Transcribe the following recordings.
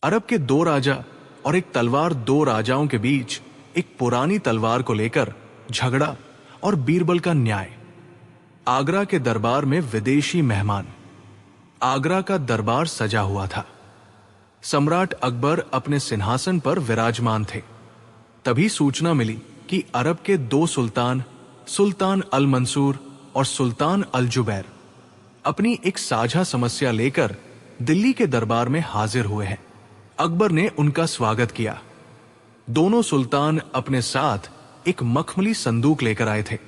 अरब के दो राजा और एक तलवार, दो राजाओं के बीच एक पुरानी तलवार को लेकर झगड़ा और बीरबल का न्याय। आगरा के दरबार में विदेशी मेहमान। आगरा का दरबार सजा हुआ था। सम्राट अकबर अपने सिंहासन पर विराजमान थे। तभी सूचना मिली कि अरब के दो सुल्तान, सुल्तान अल मंसूर और सुल्तान अल जुबैर, अपनी एक साझा समस्या लेकर दिल्ली के दरबार में हाजिर हुए हैं। अकबर ने उनका स्वागत किया। दोनों सुल्तान अपने साथ एक मखमली संदूक लेकर आए थे।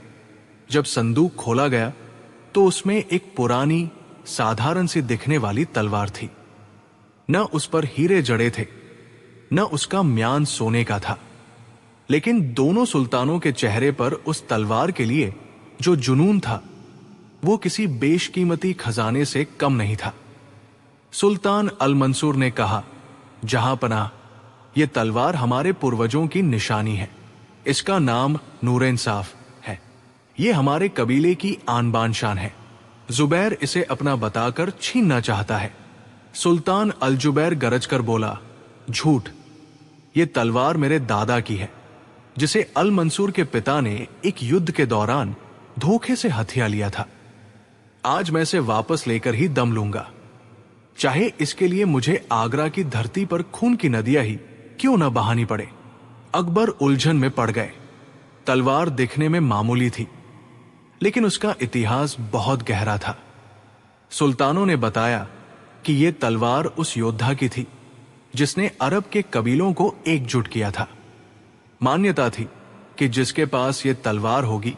जब संदूक खोला गया तो उसमें एक पुरानी, साधारण सी दिखने वाली तलवार थी। न उस पर हीरे जड़े थे, न उसका म्यान सोने का था, लेकिन दोनों सुल्तानों के चेहरे पर उस तलवार के लिए जो जुनून था, वो किसी बेशकीमती खजाने से कम नहीं था। सुल्तान अल मंसूर ने कहा, जहांपनाह, ये तलवार हमारे पूर्वजों की निशानी है। इसका नाम नूर इंसाफ है। ये हमारे कबीले की आन बान शान है। जुबैर इसे अपना बताकर छीनना चाहता है। सुल्तान अल जुबैर गरज कर बोला, झूठ, ये तलवार मेरे दादा की है, जिसे अल मंसूर के पिता ने एक युद्ध के दौरान धोखे से हथिया लिया था। आज मैं इसे वापस लेकर ही दम लूंगा, चाहे इसके लिए मुझे आगरा की धरती पर खून की नदियां ही क्यों न बहानी पड़े। अकबर उलझन में पड़ गए। तलवार दिखने में मामूली थी, लेकिन उसका इतिहास बहुत गहरा था। सुल्तानों ने बताया कि यह तलवार उस योद्धा की थी जिसने अरब के कबीलों को एकजुट किया था। मान्यता थी कि जिसके पास यह तलवार होगी,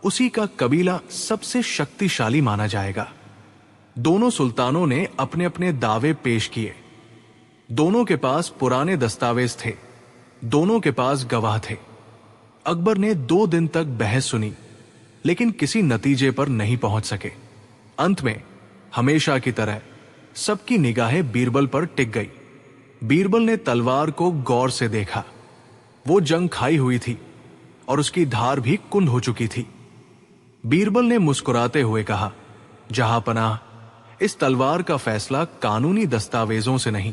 उसी का कबीला सबसे शक्तिशाली माना जाएगा। दोनों सुल्तानों ने अपने अपने दावे पेश किए। दोनों के पास पुराने दस्तावेज थे, दोनों के पास गवाह थे। अकबर ने 2 दिन तक बहस सुनी, लेकिन किसी नतीजे पर नहीं पहुंच सके। अंत में हमेशा की तरह सबकी निगाहें बीरबल पर टिक गई। बीरबल ने तलवार को गौर से देखा। वो जंग खाई हुई थी और उसकी धार भी कुंद हो चुकी थी। बीरबल ने मुस्कुराते हुए कहा, जहांपनाह, इस तलवार का फैसला कानूनी दस्तावेजों से नहीं,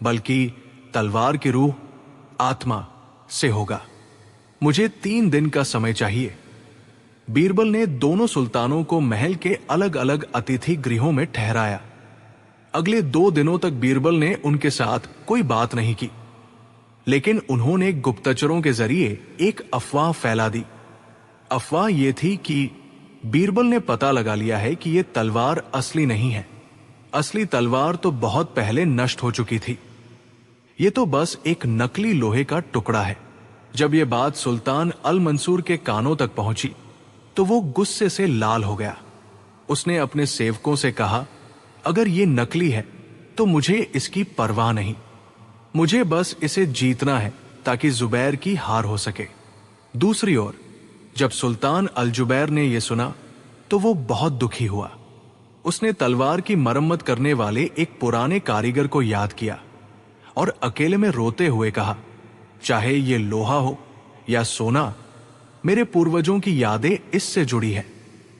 बल्कि तलवार की रूह, आत्मा से होगा। मुझे 3 दिन का समय चाहिए। बीरबल ने दोनों सुल्तानों को महल के अलग अलग अतिथि गृहों में ठहराया। अगले 2 दिनों तक बीरबल ने उनके साथ कोई बात नहीं की, लेकिन उन्होंने गुप्तचरों के जरिए एक अफवाह फैला दी। अफवाह यह थी कि बीरबल ने पता लगा लिया है कि यह तलवार असली नहीं है। असली तलवार तो बहुत पहले नष्ट हो चुकी थी। यह तो बस एक नकली लोहे का टुकड़ा है। जब यह बात सुल्तान अल मंसूर के कानों तक पहुंची तो वो गुस्से से लाल हो गया। उसने अपने सेवकों से कहा, अगर ये नकली है तो मुझे इसकी परवाह नहीं। मुझे बस इसे जीतना है ताकि जुबैर की हार हो सके। दूसरी ओर जब सुल्तान अल जुबैर ने यह सुना तो वो बहुत दुखी हुआ। उसने तलवार की मरम्मत करने वाले एक पुराने कारीगर को याद किया और अकेले में रोते हुए कहा, चाहे ये लोहा हो या सोना, मेरे पूर्वजों की यादें इससे जुड़ी है।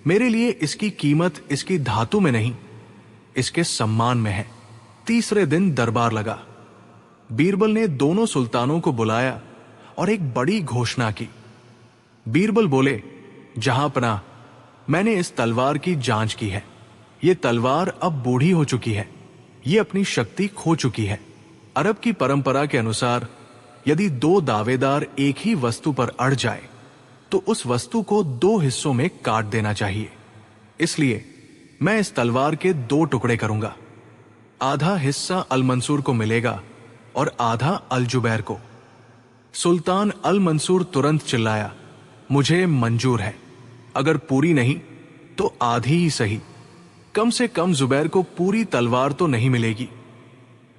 मेरे लिए इसकी कीमत इसकी धातु में नहीं, इसके सम्मान में है। तीसरे दिन दरबार लगा। बीरबल ने दोनों सुल्तानों को बुलाया और एक बड़ी घोषणा की। बीरबल बोले, जहांपनाह, मैंने इस तलवार की जांच की है। यह तलवार अब बूढ़ी हो चुकी है, यह अपनी शक्ति खो चुकी है। अरब की परंपरा के अनुसार यदि 2 दावेदार एक ही वस्तु पर अड़ जाए तो उस वस्तु को 2 हिस्सों में काट देना चाहिए। इसलिए मैं इस तलवार के 2 टुकड़े करूंगा। आधा हिस्सा अल मंसूर को मिलेगा और आधा अल जुबैर को। सुल्तान अल मंसूर तुरंत चिल्लाया, मुझे मंजूर है। अगर पूरी नहीं तो आधी ही सही। कम से कम जुबैर को पूरी तलवार तो नहीं मिलेगी।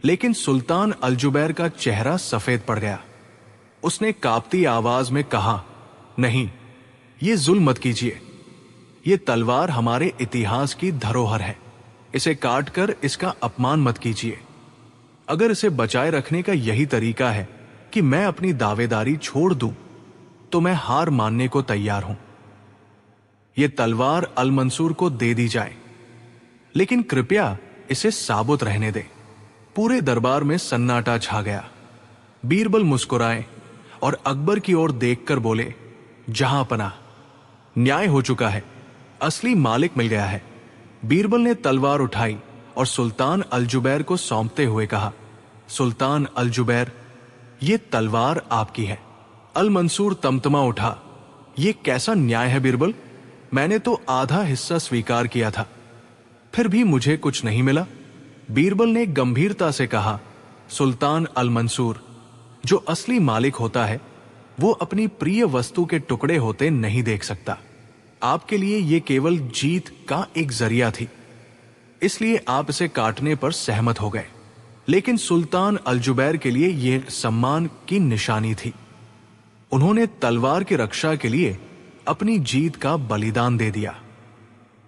लेकिन सुल्तान अल जुबैर का चेहरा सफेद पड़ गया। उसने कांपती आवाज में कहा, नहीं, ये जुल्म मत कीजिए। ये तलवार हमारे इतिहास की धरोहर है। इसे काटकर इसका अपमान मत कीजिए। अगर इसे बचाए रखने का यही तरीका है कि मैं अपनी दावेदारी छोड़ दूं, तो मैं हार मानने को तैयार हूं। यह तलवार अल मंसूर को दे दी जाए, लेकिन कृपया इसे साबुत रहने दे। पूरे दरबार में सन्नाटा छा गया। बीरबल मुस्कुराए और अकबर की ओर देखकर बोले, जहां पनाह, न्याय हो चुका है, असली मालिक मिल गया है। बीरबल ने तलवार उठाई और सुल्तान अल-जुबैर को सौंपते हुए कहा, सुल्तान अल-जुबैर, ये तलवार आपकी है। अल-मंसूर तमतमा उठा, ये कैसा न्याय है बीरबल? मैंने तो आधा हिस्सा स्वीकार किया था, फिर भी मुझे कुछ नहीं मिला। बीरबल ने गंभीरता से कहा, सुल्तान अल-मंसूर, जो असली मालिक होता है वो अपनी प्रिय वस्तु के टुकड़े होते नहीं देख सकता। आपके लिए ये केवल जीत का एक जरिया थी, इसलिए आप इसे काटने पर सहमत हो गए, लेकिन सुल्तान अल-जुबैर के लिए यह सम्मान की निशानी थी। उन्होंने तलवार की रक्षा के लिए अपनी जीत का बलिदान दे दिया।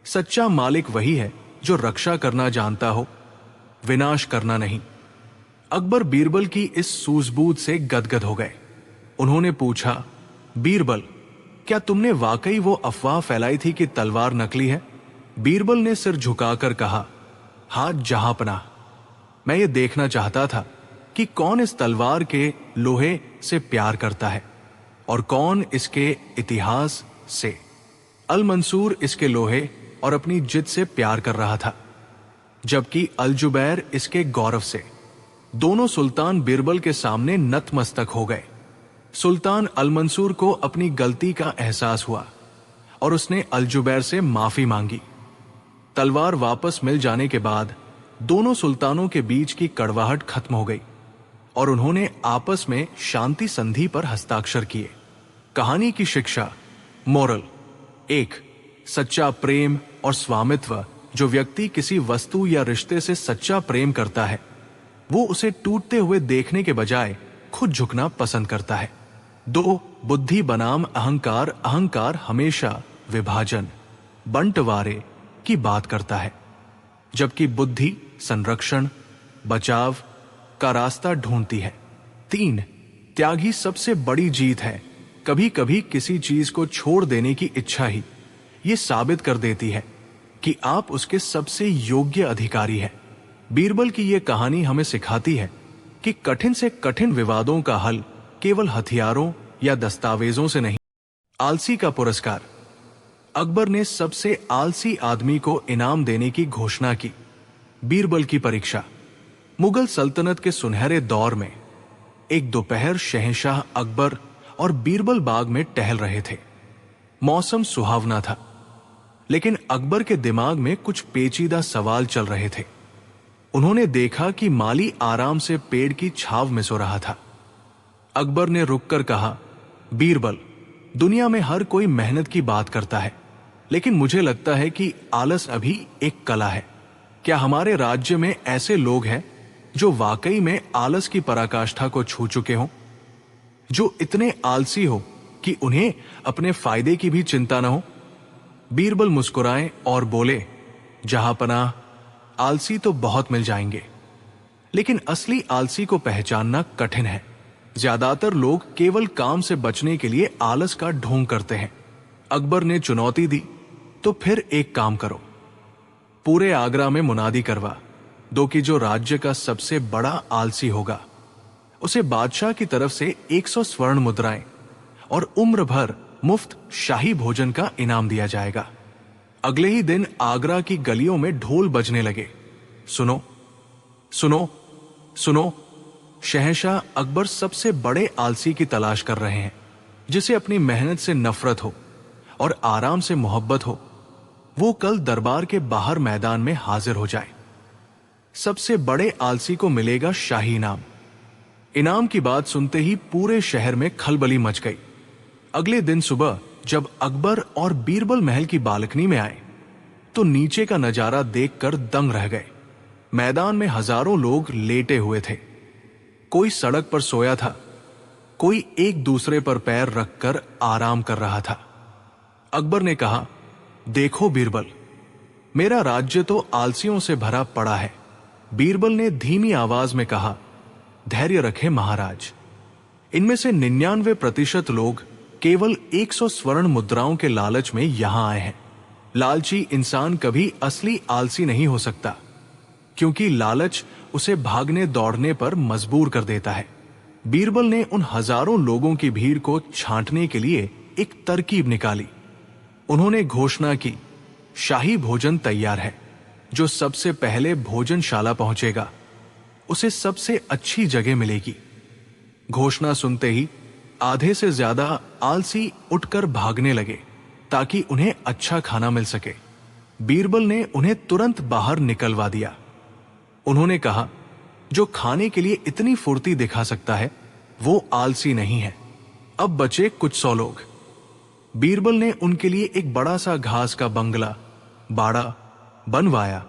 सच्चा मालिक वही है जो रक्षा करना जानता हो, विनाश करना नहीं। अकबर बीरबल की इस सूझबूझ से गदगद हो गए। उन्होंने पूछा, बीरबल, क्या तुमने वाकई वो अफवाह फैलाई थी कि तलवार नकली है? बीरबल ने सिर झुकाकर कहा, हाँ जहांपनाह, मैं ये देखना चाहता था कि कौन इस तलवार के लोहे से प्यार करता है और कौन इसके इतिहास से। अल-मंसूर इसके लोहे और अपनी जिद से प्यार कर रहा था, जबकि अल-जुबैर इसके गौरव से। दोनों सुल्तान बीरबल के सामने नतमस्तक हो गए। सुल्तान अल-मंसूर को अपनी गलती का एहसास हुआ और उसने अल-जुबैर से माफी मांगी। तलवार वापस मिल जाने के बाद दोनों सुल्तानों के बीच की कड़वाहट खत्म हो गई और उन्होंने आपस में शांति संधि पर हस्ताक्षर किए। कहानी की शिक्षा, मोरल: 1. सच्चा प्रेम और स्वामित्व। जो व्यक्ति किसी वस्तु या रिश्ते से सच्चा प्रेम करता है वो उसे टूटते हुए देखने के बजाय खुद झुकना पसंद करता है। 2. बुद्धि बनाम अहंकार। अहंकार हमेशा विभाजन, बंटवारे की बात करता है, जबकि बुद्धि संरक्षण, बचाव का रास्ता ढूंढती है। 3. त्यागी सबसे बड़ी जीत है। कभी कभी किसी चीज को छोड़ देने की इच्छा ही ये साबित कर देती है कि आप उसके सबसे योग्य अधिकारी हैं। बीरबल की ये कहानी हमें सिखाती है कि कठिन से कठिन विवादों का हल केवल हथियारों या दस्तावेजों से नहीं। आलसी का पुरस्कार। अकबर ने सबसे आलसी आदमी को इनाम देने की घोषणा की। बीरबल की परीक्षा। मुगल सल्तनत के सुनहरे दौर में एक दोपहर शहंशाह अकबर और बीरबल बाग में टहल रहे थे। मौसम सुहावना था, लेकिन अकबर के दिमाग में कुछ पेचीदा सवाल चल रहे थे। उन्होंने देखा कि माली आराम से पेड़ की छाव में सो रहा था। अकबर ने रुककर कहा, बीरबल, दुनिया में हर कोई मेहनत की बात करता है, लेकिन मुझे लगता है कि आलस अभी एक कला है। क्या हमारे राज्य में ऐसे लोग हैं जो वाकई में आलस की पराकाष्ठा को छू चुके हों, जो इतने आलसी हो कि उन्हें अपने फायदे की भी चिंता न हो? बीरबल मुस्कुराए और बोले, जहांपनाह, आलसी तो बहुत मिल जाएंगे, लेकिन असली आलसी को पहचानना कठिन है। ज्यादातर लोग केवल काम से बचने के लिए आलस का ढोंग करते हैं। अकबर ने चुनौती दी, तो फिर एक काम करो, पूरे आगरा में मुनादी करवा दो कि जो राज्य का सबसे बड़ा आलसी होगा उसे बादशाह की तरफ से 100 स्वर्ण मुद्राएं और उम्र भर मुफ्त शाही भोजन का इनाम दिया जाएगा। अगले ही दिन आगरा की गलियों में ढोल बजने लगे। सुनो सुनो सुनो, शहंशाह अकबर सबसे बड़े आलसी की तलाश कर रहे हैं, जिसे अपनी मेहनत से नफरत हो और आराम से मोहब्बत हो। वो कल दरबार के बाहर मैदान में हाजिर हो जाए। सबसे बड़े आलसी को मिलेगा शाही इनाम। इनाम की बात सुनते ही पूरे शहर में खलबली मच गई। अगले दिन सुबह जब अकबर और बीरबल महल की बालकनी में आए तो नीचे का नजारा देखकर दंग रह गए। मैदान में हजारों लोग लेटे हुए थे। कोई सड़क पर सोया था, कोई एक दूसरे पर पैर रखकर आराम कर रहा था। अकबर ने कहा, देखो बीरबल, मेरा राज्य तो आलसियों से भरा पड़ा है। बीरबल ने धीमी आवाज में कहा, धैर्य रखें महाराज, इनमें से 99% लोग केवल 100 स्वर्ण मुद्राओं के लालच में यहां आए हैं। लालची इंसान कभी असली आलसी नहीं हो सकता, क्योंकि लालच उसे भागने दौड़ने पर मजबूर कर देता है। बीरबल ने उन हजारों लोगों की भीड़ को छांटने के लिए एक तरकीब निकाली। उन्होंने घोषणा की, शाही भोजन तैयार है। जो सबसे पहले भोजनशाला पहुंचेगा उसे सबसे अच्छी जगह मिलेगी। घोषणा सुनते ही आधे से ज्यादा आलसी उठकर भागने लगे ताकि उन्हें अच्छा खाना मिल सके। बीरबल ने उन्हें तुरंत बाहर निकलवा दिया। उन्होंने कहा, जो खाने के लिए इतनी फुर्ती दिखा सकता है वो आलसी नहीं है। अब बचे कुछ 100 लोग। बीरबल ने उनके लिए एक बड़ा सा घास का बंगला बाड़ा बनवाया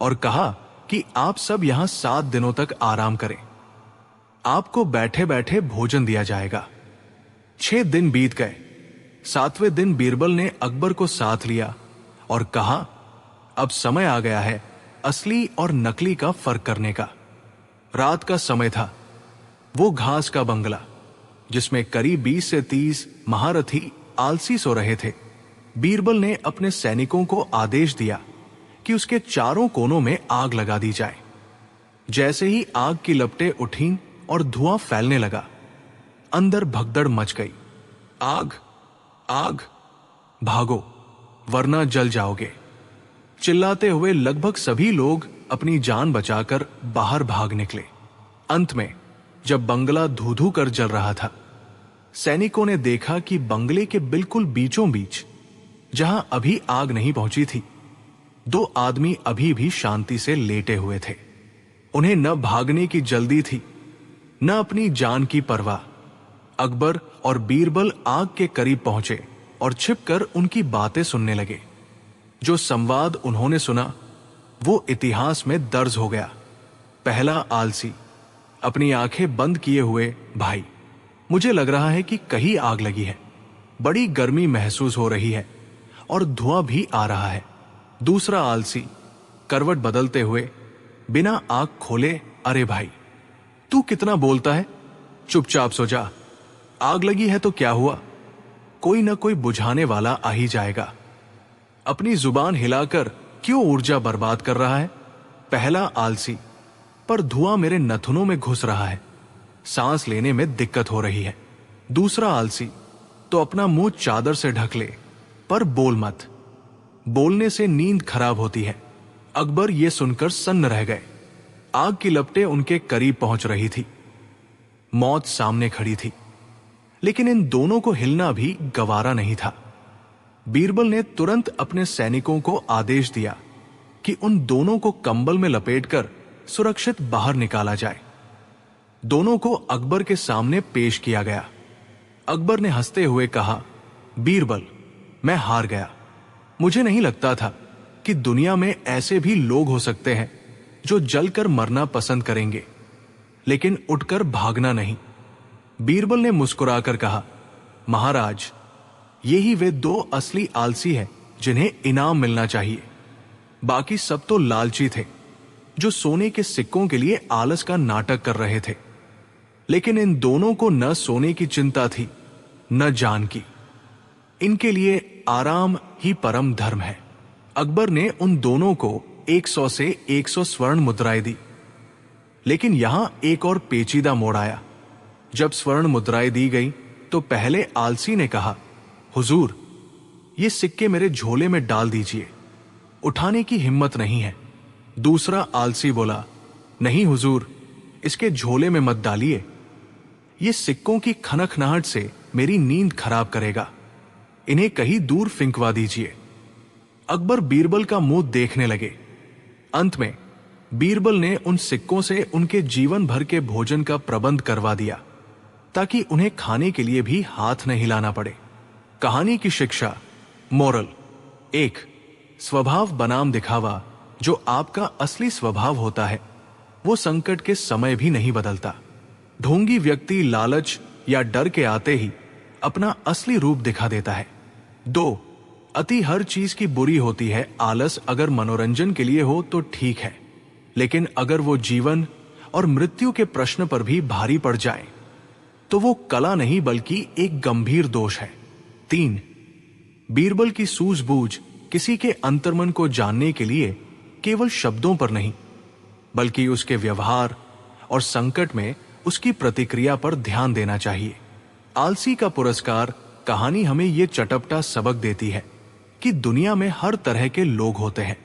और कहा कि आप सब यहां 7 दिनों तक आराम करें। आपको बैठे बैठे भोजन दिया जाएगा। 6 दिन बीत गए। 7वें दिन बीरबल ने अकबर को साथ लिया और कहा, अब समय आ गया है असली और नकली का फर्क करने का। रात का समय था। वो घास का बंगला जिसमें करीब 20 से 30 महारथी आलसी सो रहे थे। बीरबल ने अपने सैनिकों को आदेश दिया कि उसके चारों कोनों में आग लगा दी जाए। जैसे ही आग की लपटें उठीं और धुआं फैलने लगा, अंदर भगदड़ मच गई। आग, आग, भागो वरना जल जाओगे। चिल्लाते हुए लगभग सभी लोग अपनी जान बचाकर बाहर भाग निकले। अंत में जब बंगला धू धू कर जल रहा था, सैनिकों ने देखा कि बंगले के बिल्कुल बीचों बीच, जहां अभी आग नहीं पहुंची थी, 2 आदमी अभी भी शांति से लेटे हुए थे। उन्हें न भागने की जल्दी थी, न अपनी जान की परवाह। अकबर और बीरबल आग के करीब पहुंचे और छिपकर उनकी बातें सुनने लगे। जो संवाद उन्होंने सुना वो इतिहास में दर्ज हो गया। पहला आलसी, अपनी आंखें बंद किए हुए, भाई मुझे लग रहा है कि कहीं आग लगी है। बड़ी गर्मी महसूस हो रही है और धुआं भी आ रहा है। दूसरा आलसी, करवट बदलते हुए, बिना आंख खोले, अरे भाई तू कितना बोलता है, चुपचाप सो जा। आग लगी है तो क्या हुआ, कोई ना कोई बुझाने वाला आ ही जाएगा। अपनी जुबान हिलाकर क्यों ऊर्जा बर्बाद कर रहा है। पहला आलसी, पर धुआं मेरे नथुनों में घुस रहा है, सांस लेने में दिक्कत हो रही है। दूसरा आलसी, तो अपना मुंह चादर से ढक ले, पर बोल मत, बोलने से नींद खराब होती है। अकबर ये सुनकर सन्न रह गए। आग की लपटें उनके करीब पहुंच रही थी। मौत सामने खड़ी थी, लेकिन इन दोनों को हिलना भी गवारा नहीं था। बीरबल ने तुरंत अपने सैनिकों को आदेश दिया कि उन दोनों को कंबल में लपेटकर सुरक्षित बाहर निकाला जाए। दोनों को अकबर के सामने पेश किया गया। अकबर ने हंसते हुए कहा, बीरबल, मैं हार गया। मुझे नहीं लगता था कि दुनिया में ऐसे भी लोग हो सकते हैं जो जलकर मरना पसंद करेंगे, लेकिन उठकर भागना नहीं। बीरबल ने मुस्कुराकर कहा, महाराज, ये ही वे 2 असली आलसी हैं जिन्हें इनाम मिलना चाहिए। बाकी सब तो लालची थे जो सोने के सिक्कों के लिए आलस का नाटक कर रहे थे। लेकिन इन दोनों को न सोने की चिंता थी न जान की। इनके लिए आराम ही परम धर्म है। अकबर ने उन दोनों को 100 से 100 स्वर्ण मुद्राएं दी। लेकिन यहां एक और पेचीदा मोड़ आया। जब स्वर्ण मुद्राएं दी गई तो पहले आलसी ने कहा, हुजूर, ये सिक्के मेरे झोले में डाल दीजिए, उठाने की हिम्मत नहीं है। दूसरा आलसी बोला, नहीं हुजूर, इसके झोले में मत डालिए, ये सिक्कों की खनखनाहट से मेरी नींद खराब करेगा, इन्हें कहीं दूर फेंकवा दीजिए। अकबर बीरबल का मुंह देखने लगे। अंत में बीरबल ने उन सिक्कों से उनके जीवन भर के भोजन का प्रबंध करवा दिया ताकि उन्हें खाने के लिए भी हाथ न हिलाना पड़े। कहानी की शिक्षा, मोरल 1, स्वभाव बनाम दिखावा जो आपका असली स्वभाव होता है वो संकट के समय भी नहीं बदलता। ढोंगी व्यक्ति लालच या डर के आते ही अपना असली रूप दिखा देता है। 2, अति हर चीज की बुरी होती है। आलस अगर मनोरंजन के लिए हो तो ठीक है, लेकिन अगर वो जीवन और मृत्यु के प्रश्न पर भी भारी पड़ जाए तो वो कला नहीं बल्कि एक गंभीर दोष है। 3, बीरबल की सूझबूझ किसी के अंतर्मन को जानने के लिए केवल शब्दों पर नहीं बल्कि उसके व्यवहार और संकट में उसकी प्रतिक्रिया पर ध्यान देना चाहिए। आलसी का पुरस्कार कहानी हमें ये चटपटा सबक देती है कि दुनिया में हर तरह के लोग होते हैं।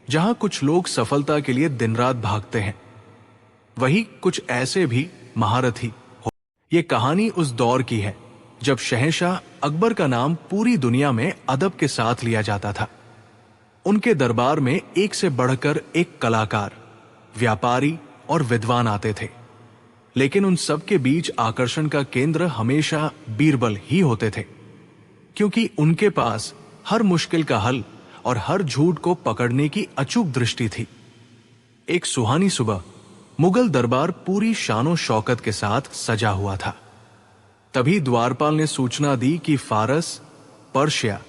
जहां कुछ लोग सफलता के लिए दिन रात भागते हैं, वही कुछ ऐसे भी महारथी हो। ये कहानी उस दौर की है जब शहंशाह अकबर का नाम पूरी दुनिया में अदब के साथ लिया जाता था। उनके दरबार में एक से बढ़कर एक कलाकार, व्यापारी और विद्वान आते थे, लेकिन उन सब के बीच आकर्षण का केंद्र हमेशा बीरबल ही होते थे, क्योंकि उनके पास हर मुश्किल का हल और हर झूठ को पकड़ने की अचूक दृष्टि थी। एक सुहानी सुबह मुगल दरबार पूरी शानो शौकत के साथ सजा हुआ था। तभी द्वारपाल ने सूचना दी कि फारस, पर्शिया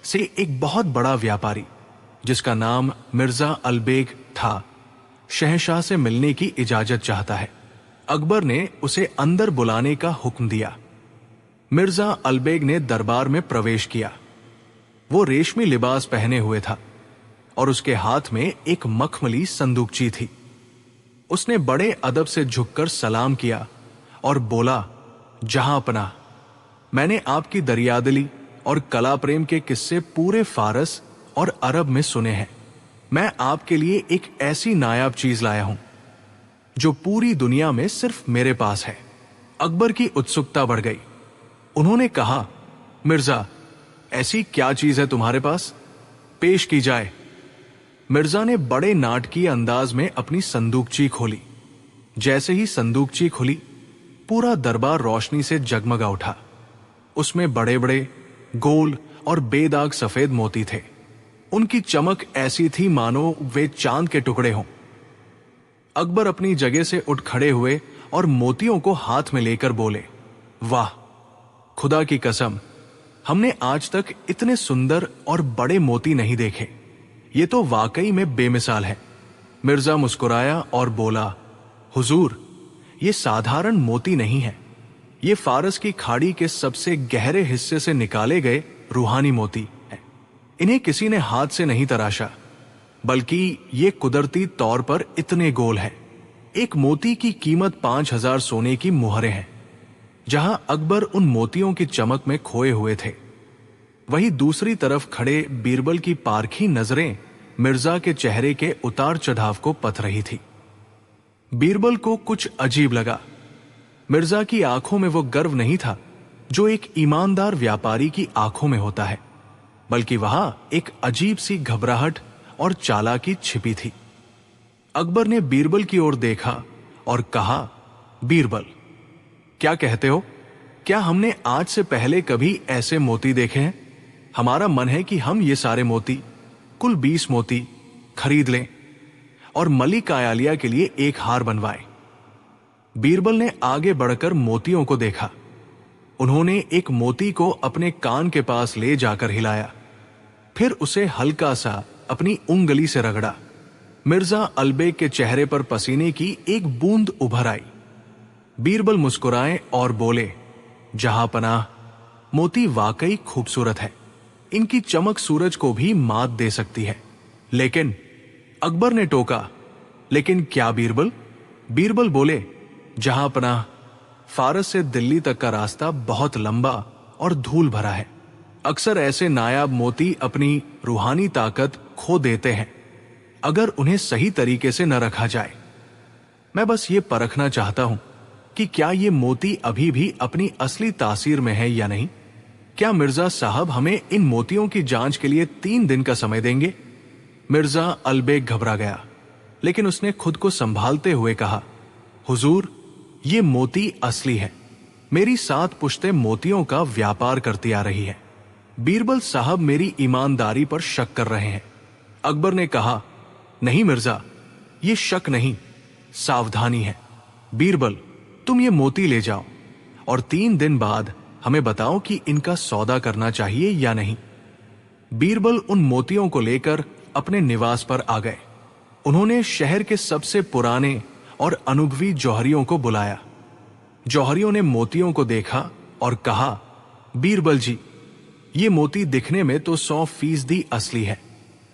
से एक बहुत बड़ा व्यापारी, जिसका नाम मिर्जा अलबेग था, शहंशाह से मिलने की इजाजत चाहता है। अकबर ने उसे अंदर बुलाने का हुक्म दिया। मिर्जा अलबेग ने दरबार में प्रवेश किया। वो रेशमी लिबास पहने हुए था और उसके हाथ में एक मखमली संदूकची थी। उसने बड़े अदब से झुककर सलाम किया और बोला, जहांपनाह, मैंने आपकी दरियादिली और कला प्रेम के किस्से पूरे फारस और अरब में सुने हैं। मैं आपके लिए एक ऐसी नायाब चीज लाया हूं जो पूरी दुनिया में सिर्फ मेरे पास है। अकबर की उत्सुकता बढ़ गई। उन्होंने कहा, मिर्जा, ऐसी क्या चीज है तुम्हारे पास? पेश की जाए। मिर्जा ने बड़े नाटकीय अंदाज में अपनी संदूकची खोली। जैसे ही संदूकची खुली, पूरा दरबार रोशनी से जगमगा उठा। उसमें बड़े बड़े गोल और बेदाग सफेद मोती थे। उनकी चमक ऐसी थी मानो वे चांद के टुकड़े हों। अकबर अपनी जगह से उठ खड़े हुए और मोतियों को हाथ में लेकर बोले, वाह, खुदा की कसम, हमने आज तक इतने सुंदर और बड़े मोती नहीं देखे। ये तो वाकई में बेमिसाल है। मिर्जा मुस्कुराया और बोला, हुजूर, ये साधारण मोती नहीं है। ये फारस की खाड़ी के सबसे गहरे हिस्से से निकाले गए रूहानी मोती हैं। इन्हें किसी ने हाथ से नहीं तराशा, बल्कि ये कुदरती तौर पर इतने गोल है। एक मोती की कीमत 5000 सोने की मुहरें हैं। जहां अकबर उन मोतियों की चमक में खोए हुए थे, वहीं दूसरी तरफ खड़े बीरबल की पारखी नजरें मिर्जा के चेहरे के उतार चढ़ाव को पथ रही थी। बीरबल को कुछ अजीब लगा। मिर्जा की आंखों में वो गर्व नहीं था जो एक ईमानदार व्यापारी की आंखों में होता है, बल्कि वहां एक अजीब सी घबराहट और चालाकी छिपी थी। अकबर ने बीरबल की ओर देखा और कहा, बीरबल, क्या कहते हो? क्या हमने आज से पहले कभी ऐसे मोती देखे हैं? हमारा मन है कि हम ये सारे मोती, कुल 20 मोती खरीद लें और मलिक आयालिया के लिए एक हार बनवाएं। बीरबल ने आगे बढ़कर मोतियों को देखा। उन्होंने एक मोती को अपने कान के पास ले जाकर हिलाया, फिर उसे हल्का सा अपनी उंगली से रगड़ा। मिर्जा अलबेग के चेहरे पर पसीने की एक बूंद उभर आई। बीरबल मुस्कुराए और बोले, जहांपनाह, मोती वाकई खूबसूरत है। इनकी चमक सूरज को भी मात दे सकती है। लेकिन अकबर ने टोका, लेकिन क्या बीरबल? बीरबल बोले, जहांपनाह, फारस से दिल्ली तक का रास्ता बहुत लंबा और धूल भरा है। अक्सर ऐसे नायाब मोती अपनी रूहानी ताकत खो देते हैं अगर उन्हें सही तरीके से न रखा जाए। मैं बस ये परखना चाहता हूं कि क्या ये मोती अभी भी अपनी असली तासीर में है या नहीं। क्या मिर्जा साहब हमें इन मोतियों की जांच के लिए 3 दिन का समय देंगे? मिर्जा अलबेग घबरा गया, लेकिन उसने खुद को संभालते हुए कहा, हुजूर, ये मोती असली है। मेरी 7 पुश्तें मोतियों का व्यापार करती आ रही है। बीरबल साहब मेरी ईमानदारी पर शक कर रहे हैं। अकबर ने कहा, नहीं मिर्जा, ये शक नहीं, सावधानी है। बीरबल, तुम ये मोती ले जाओ और 3 दिन बाद हमें बताओ कि इनका सौदा करना चाहिए या नहीं। बीरबल उन मोतियों को लेकर अपने निवास पर आ गए। उन्होंने शहर के सबसे पुराने और अनुभवी जौहरियों को बुलाया। जौहरियों ने मोतियों को देखा और कहा, बीरबल जी, ये मोती दिखने में तो 100% असली है।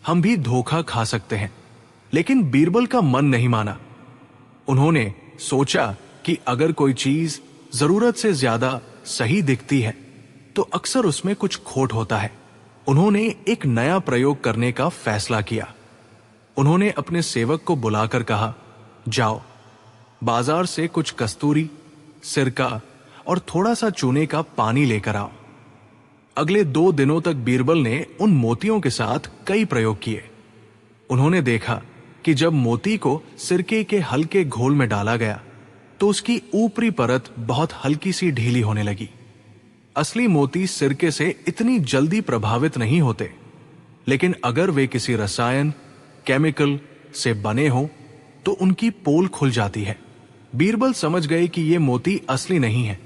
हम भी धोखा खा सकते हैं। लेकिन बीरबल का मन नहीं माना उन्होंने सोचा कि अगर कोई चीज जरूरत से ज्यादा सही दिखती है तो अक्सर उसमें कुछ खोट होता है। उन्होंने एक नया प्रयोग करने का फैसला किया। उन्होंने अपने सेवक को बुलाकर कहा, जाओ बाजार से कुछ कस्तूरी, सिरका और थोड़ा सा चूने का पानी लेकर आओ। अगले 2 दिनों तक बीरबल ने उन मोतियों के साथ कई प्रयोग किए। उन्होंने देखा कि जब मोती को सिरके के हल्के घोल में डाला गया तो उसकी ऊपरी परत बहुत हल्की सी ढीली होने लगी। असली मोती सिरके से इतनी जल्दी प्रभावित नहीं होते, लेकिन अगर वे किसी रसायन, केमिकल से बने हों तो उनकी पोल खुल जाती है। बीरबल समझ गए कि ये मोती असली नहीं है,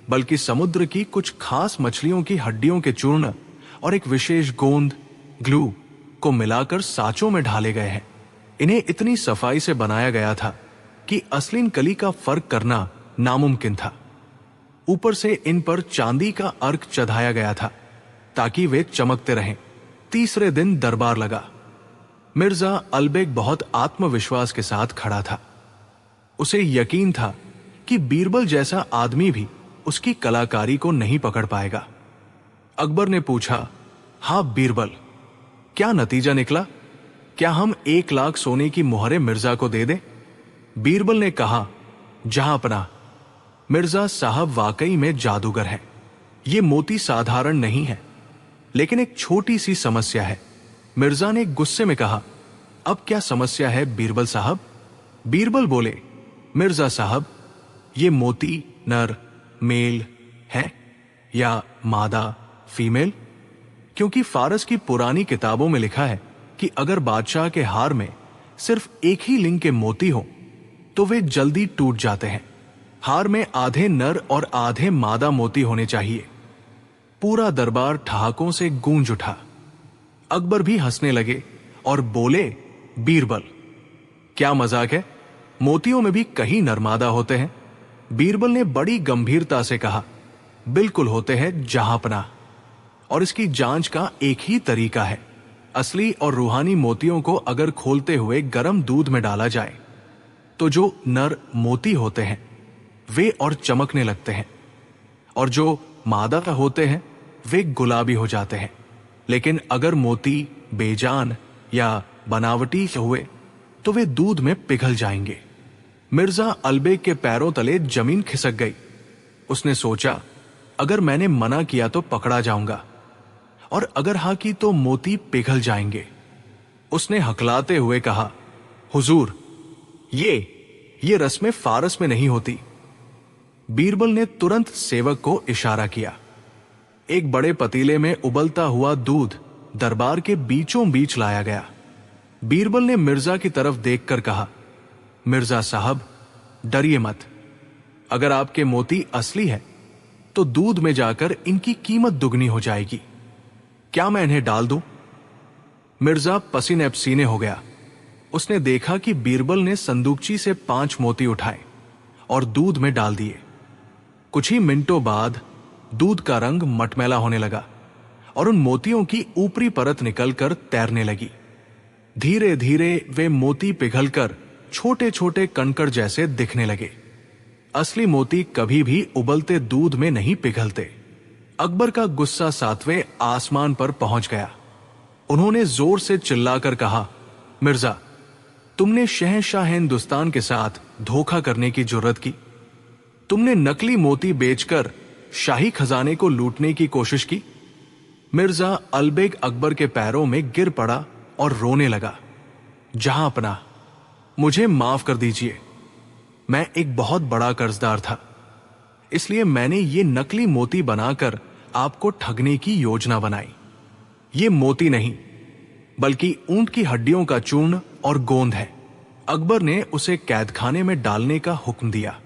बल्कि समुद्र की कुछ खास मछलियों की हड्डियों के चूर्ण और एक विशेष गोंद, ग्लू को मिलाकर साँचों में ढाले गए हैं। इन्हें इतनी सफाई से बनाया गया था कि असली नकली का फर्क करना नामुमकिन था। ऊपर से इन पर चांदी का अर्क चढ़ाया गया था ताकि वे चमकते रहें। तीसरे दिन दरबार लगा। मिर्जा अलबेग बहुत आत्मविश्वास के साथ खड़ा था। उसे यकीन था कि बीरबल जैसा आदमी भी उसकी कलाकारी को नहीं पकड़ पाएगा। अकबर ने पूछा, हाँ बीरबल, क्या नतीजा निकला? क्या हम 1 लाख सोने की मुहरें मिर्जा को दे दें? बीरबल ने कहा, जहांपनाह, मिर्जा साहब वाकई में जादूगर हैं। ये मोती साधारण नहीं है, लेकिन एक छोटी सी समस्या है। मिर्जा ने गुस्से में कहा, अब क्या समस्या है बीरबल साहब? बीरबल बोले, मिर्जा साहब, ये मोती नर मेल है या मादा फीमेल? क्योंकि फारस की पुरानी किताबों में लिखा है कि अगर बादशाह के हार में सिर्फ एक ही लिंग के मोती हो तो वे जल्दी टूट जाते हैं। हार में आधे नर और आधे मादा मोती होने चाहिए। पूरा दरबार ठहाकों से गूंज उठा। अकबर भी हंसने लगे और बोले, बीरबल, क्या मजाक है? मोतियों में भी कहीं नरमादा होते हैं। बीरबल ने बड़ी गंभीरता से कहा, बिल्कुल होते हैं जहांपनाह, और इसकी जांच का एक ही तरीका है। असली और रूहानी मोतियों को अगर खोलते हुए गर्म दूध में डाला जाए तो जो नर मोती होते हैं वे और चमकने लगते हैं, और जो मादा होते हैं वे गुलाबी हो जाते हैं। लेकिन अगर मोती बेजान या बनावटी हुए तो वे दूध में पिघल जाएंगे। मिर्जा अलबेग के पैरों तले जमीन खिसक गई। उसने सोचा, अगर मैंने मना किया तो पकड़ा जाऊंगा, और अगर हाँ की तो मोती पिघल जाएंगे। उसने हकलाते हुए कहा, हुजूर, ये रस्में फारस में नहीं होती। बीरबल ने तुरंत सेवक को इशारा किया। एक बड़े पतीले में उबलता हुआ दूध दरबार के बीचों बीच लाया गया। बीरबल ने मिर्जा की तरफ देखकर कहा, मिर्जा साहब, डरिए मत। अगर आपके मोती असली है तो दूध में जाकर इनकी कीमत दुगनी हो जाएगी। क्या मैं इन्हें डाल दूं? मिर्जा पसीने पसीने हो गया। उसने देखा कि बीरबल ने संदूकची से 5 मोती उठाए और दूध में डाल दिए। कुछ ही मिनटों बाद दूध का रंग मटमैला होने लगा और उन मोतियों की ऊपरी परत निकलकर तैरने लगी। धीरे धीरे वे मोती पिघलकर छोटे छोटे कंकड़ जैसे दिखने लगे। असली मोती कभी भी उबलते दूध में नहीं पिघलते। अकबर का गुस्सा 7वें आसमान पर पहुंच गया। उन्होंने जोर से चिल्लाकर कहा, मिर्जा, तुमने शहंशाह हिंदुस्तान के साथ धोखा करने की जुर्रत की। तुमने नकली मोती बेचकर शाही खजाने को लूटने की कोशिश की। मिर्जा अलबेग अकबर के पैरों में गिर पड़ा और रोने लगा। जहांपनाह, मुझे माफ कर दीजिए। मैं एक बहुत बड़ा कर्जदार था, इसलिए मैंने ये नकली मोती बनाकर आपको ठगने की योजना बनाई। ये मोती नहीं, बल्कि ऊंट की हड्डियों का चूर्ण और गोंद है। अकबर ने उसे कैदखाने में डालने का हुक्म दिया।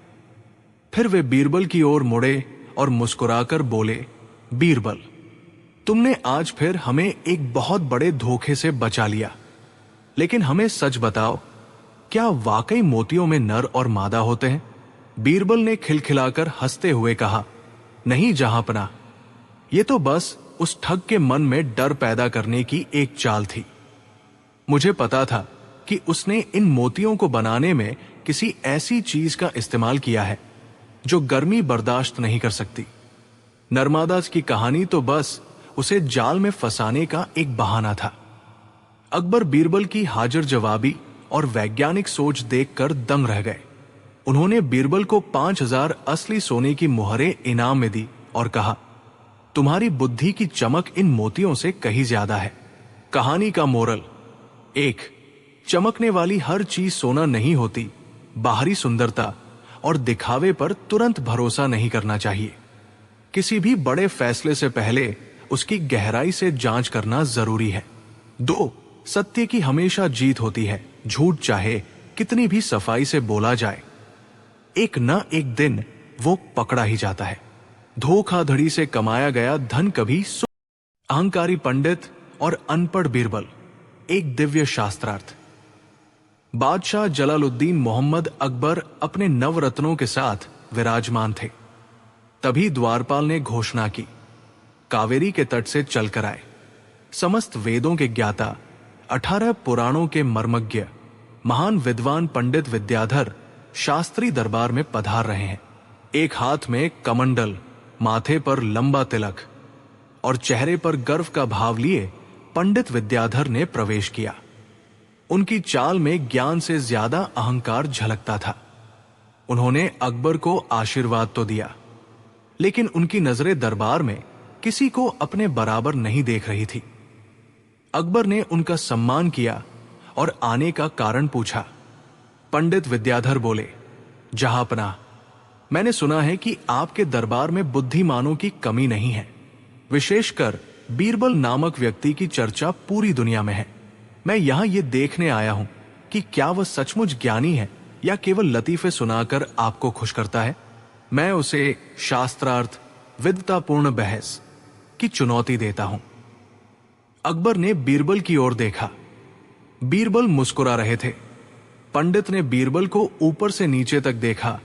फिर वे बीरबल की ओर मुड़े और मुस्कुराकर बोले, बीरबल, तुमने आज फिर हमें एक बहुत बड़े धोखे से बचा लिया। लेकिन हमें सच बताओ, क्या वाकई मोतियों में नर और मादा होते हैं? बीरबल ने खिलखिलाकर हंसते हुए कहा, नहीं जहांपनाह, ये तो बस उस ठग के मन में डर पैदा करने की एक चाल थी। मुझे पता था कि उसने इन मोतियों को बनाने में किसी ऐसी चीज का इस्तेमाल किया है जो गर्मी बर्दाश्त नहीं कर सकती। नर्मदा की कहानी तो बस उसे जाल में फंसाने का एक बहाना था। अकबर बीरबल की हाजिर जवाबी और वैज्ञानिक सोच देखकर दंग रह गए। उन्होंने बीरबल को 5,000 असली सोने की मुहरें इनाम में दी और कहा, तुम्हारी बुद्धि की चमक इन मोतियों से कहीं ज्यादा है। कहानी का मोरल: 1. चमकने वाली हर चीज सोना नहीं होती। बाहरी सुंदरता और दिखावे पर तुरंत भरोसा नहीं करना चाहिए। किसी भी बड़े फैसले से पहले उसकी गहराई से जांच करना जरूरी है। 2. सत्य की हमेशा जीत होती है, झूठ चाहे कितनी भी सफाई से बोला जाए, एक न एक दिन वो पकड़ा ही जाता है। धोखाधड़ी से कमाया गया धन कभी अहंकारी पंडित और अनपढ़ बीरबल। एक दिव्य शास्त्रार्थ। बादशाह जलालुद्दीन मोहम्मद अकबर अपने नवरत्नों के साथ विराजमान थे। तभी द्वारपाल ने घोषणा की, कावेरी के तट से चलकर आए। समस्त वेदों के ज्ञाता, 18 पुराणों के मर्मज्ञ, महान विद्वान पंडित विद्याधर शास्त्री दरबार में पधार रहे हैं। एक हाथ में कमंडल, माथे पर लंबा तिलक और चेहरे पर गर्व का भाव लिए पंडित विद्याधर ने प्रवेश किया। उनकी चाल में ज्ञान से ज्यादा अहंकार झलकता था। उन्होंने अकबर को आशीर्वाद तो दिया, लेकिन उनकी नजरें दरबार में किसी को अपने बराबर नहीं देख रही थी। अकबर ने उनका सम्मान किया और आने का कारण पूछा। पंडित विद्याधर बोले, जहांपनाह, मैंने सुना है कि आपके दरबार में बुद्धिमानों की कमी नहीं है। विशेषकर बीरबल नामक व्यक्ति की चर्चा पूरी दुनिया में है। मैं यहां ये देखने आया हूं कि क्या वह सचमुच ज्ञानी है या केवल लतीफे सुनाकर आपको खुश करता है। मैं उसे शास्त्रार्थ विद्वतापूर्ण बहस की चुनौती देता हूं। अकबर ने बीरबल की ओर देखा। बीरबल मुस्कुरा रहे थे। पंडित ने बीरबल को ऊपर से नीचे तक देखा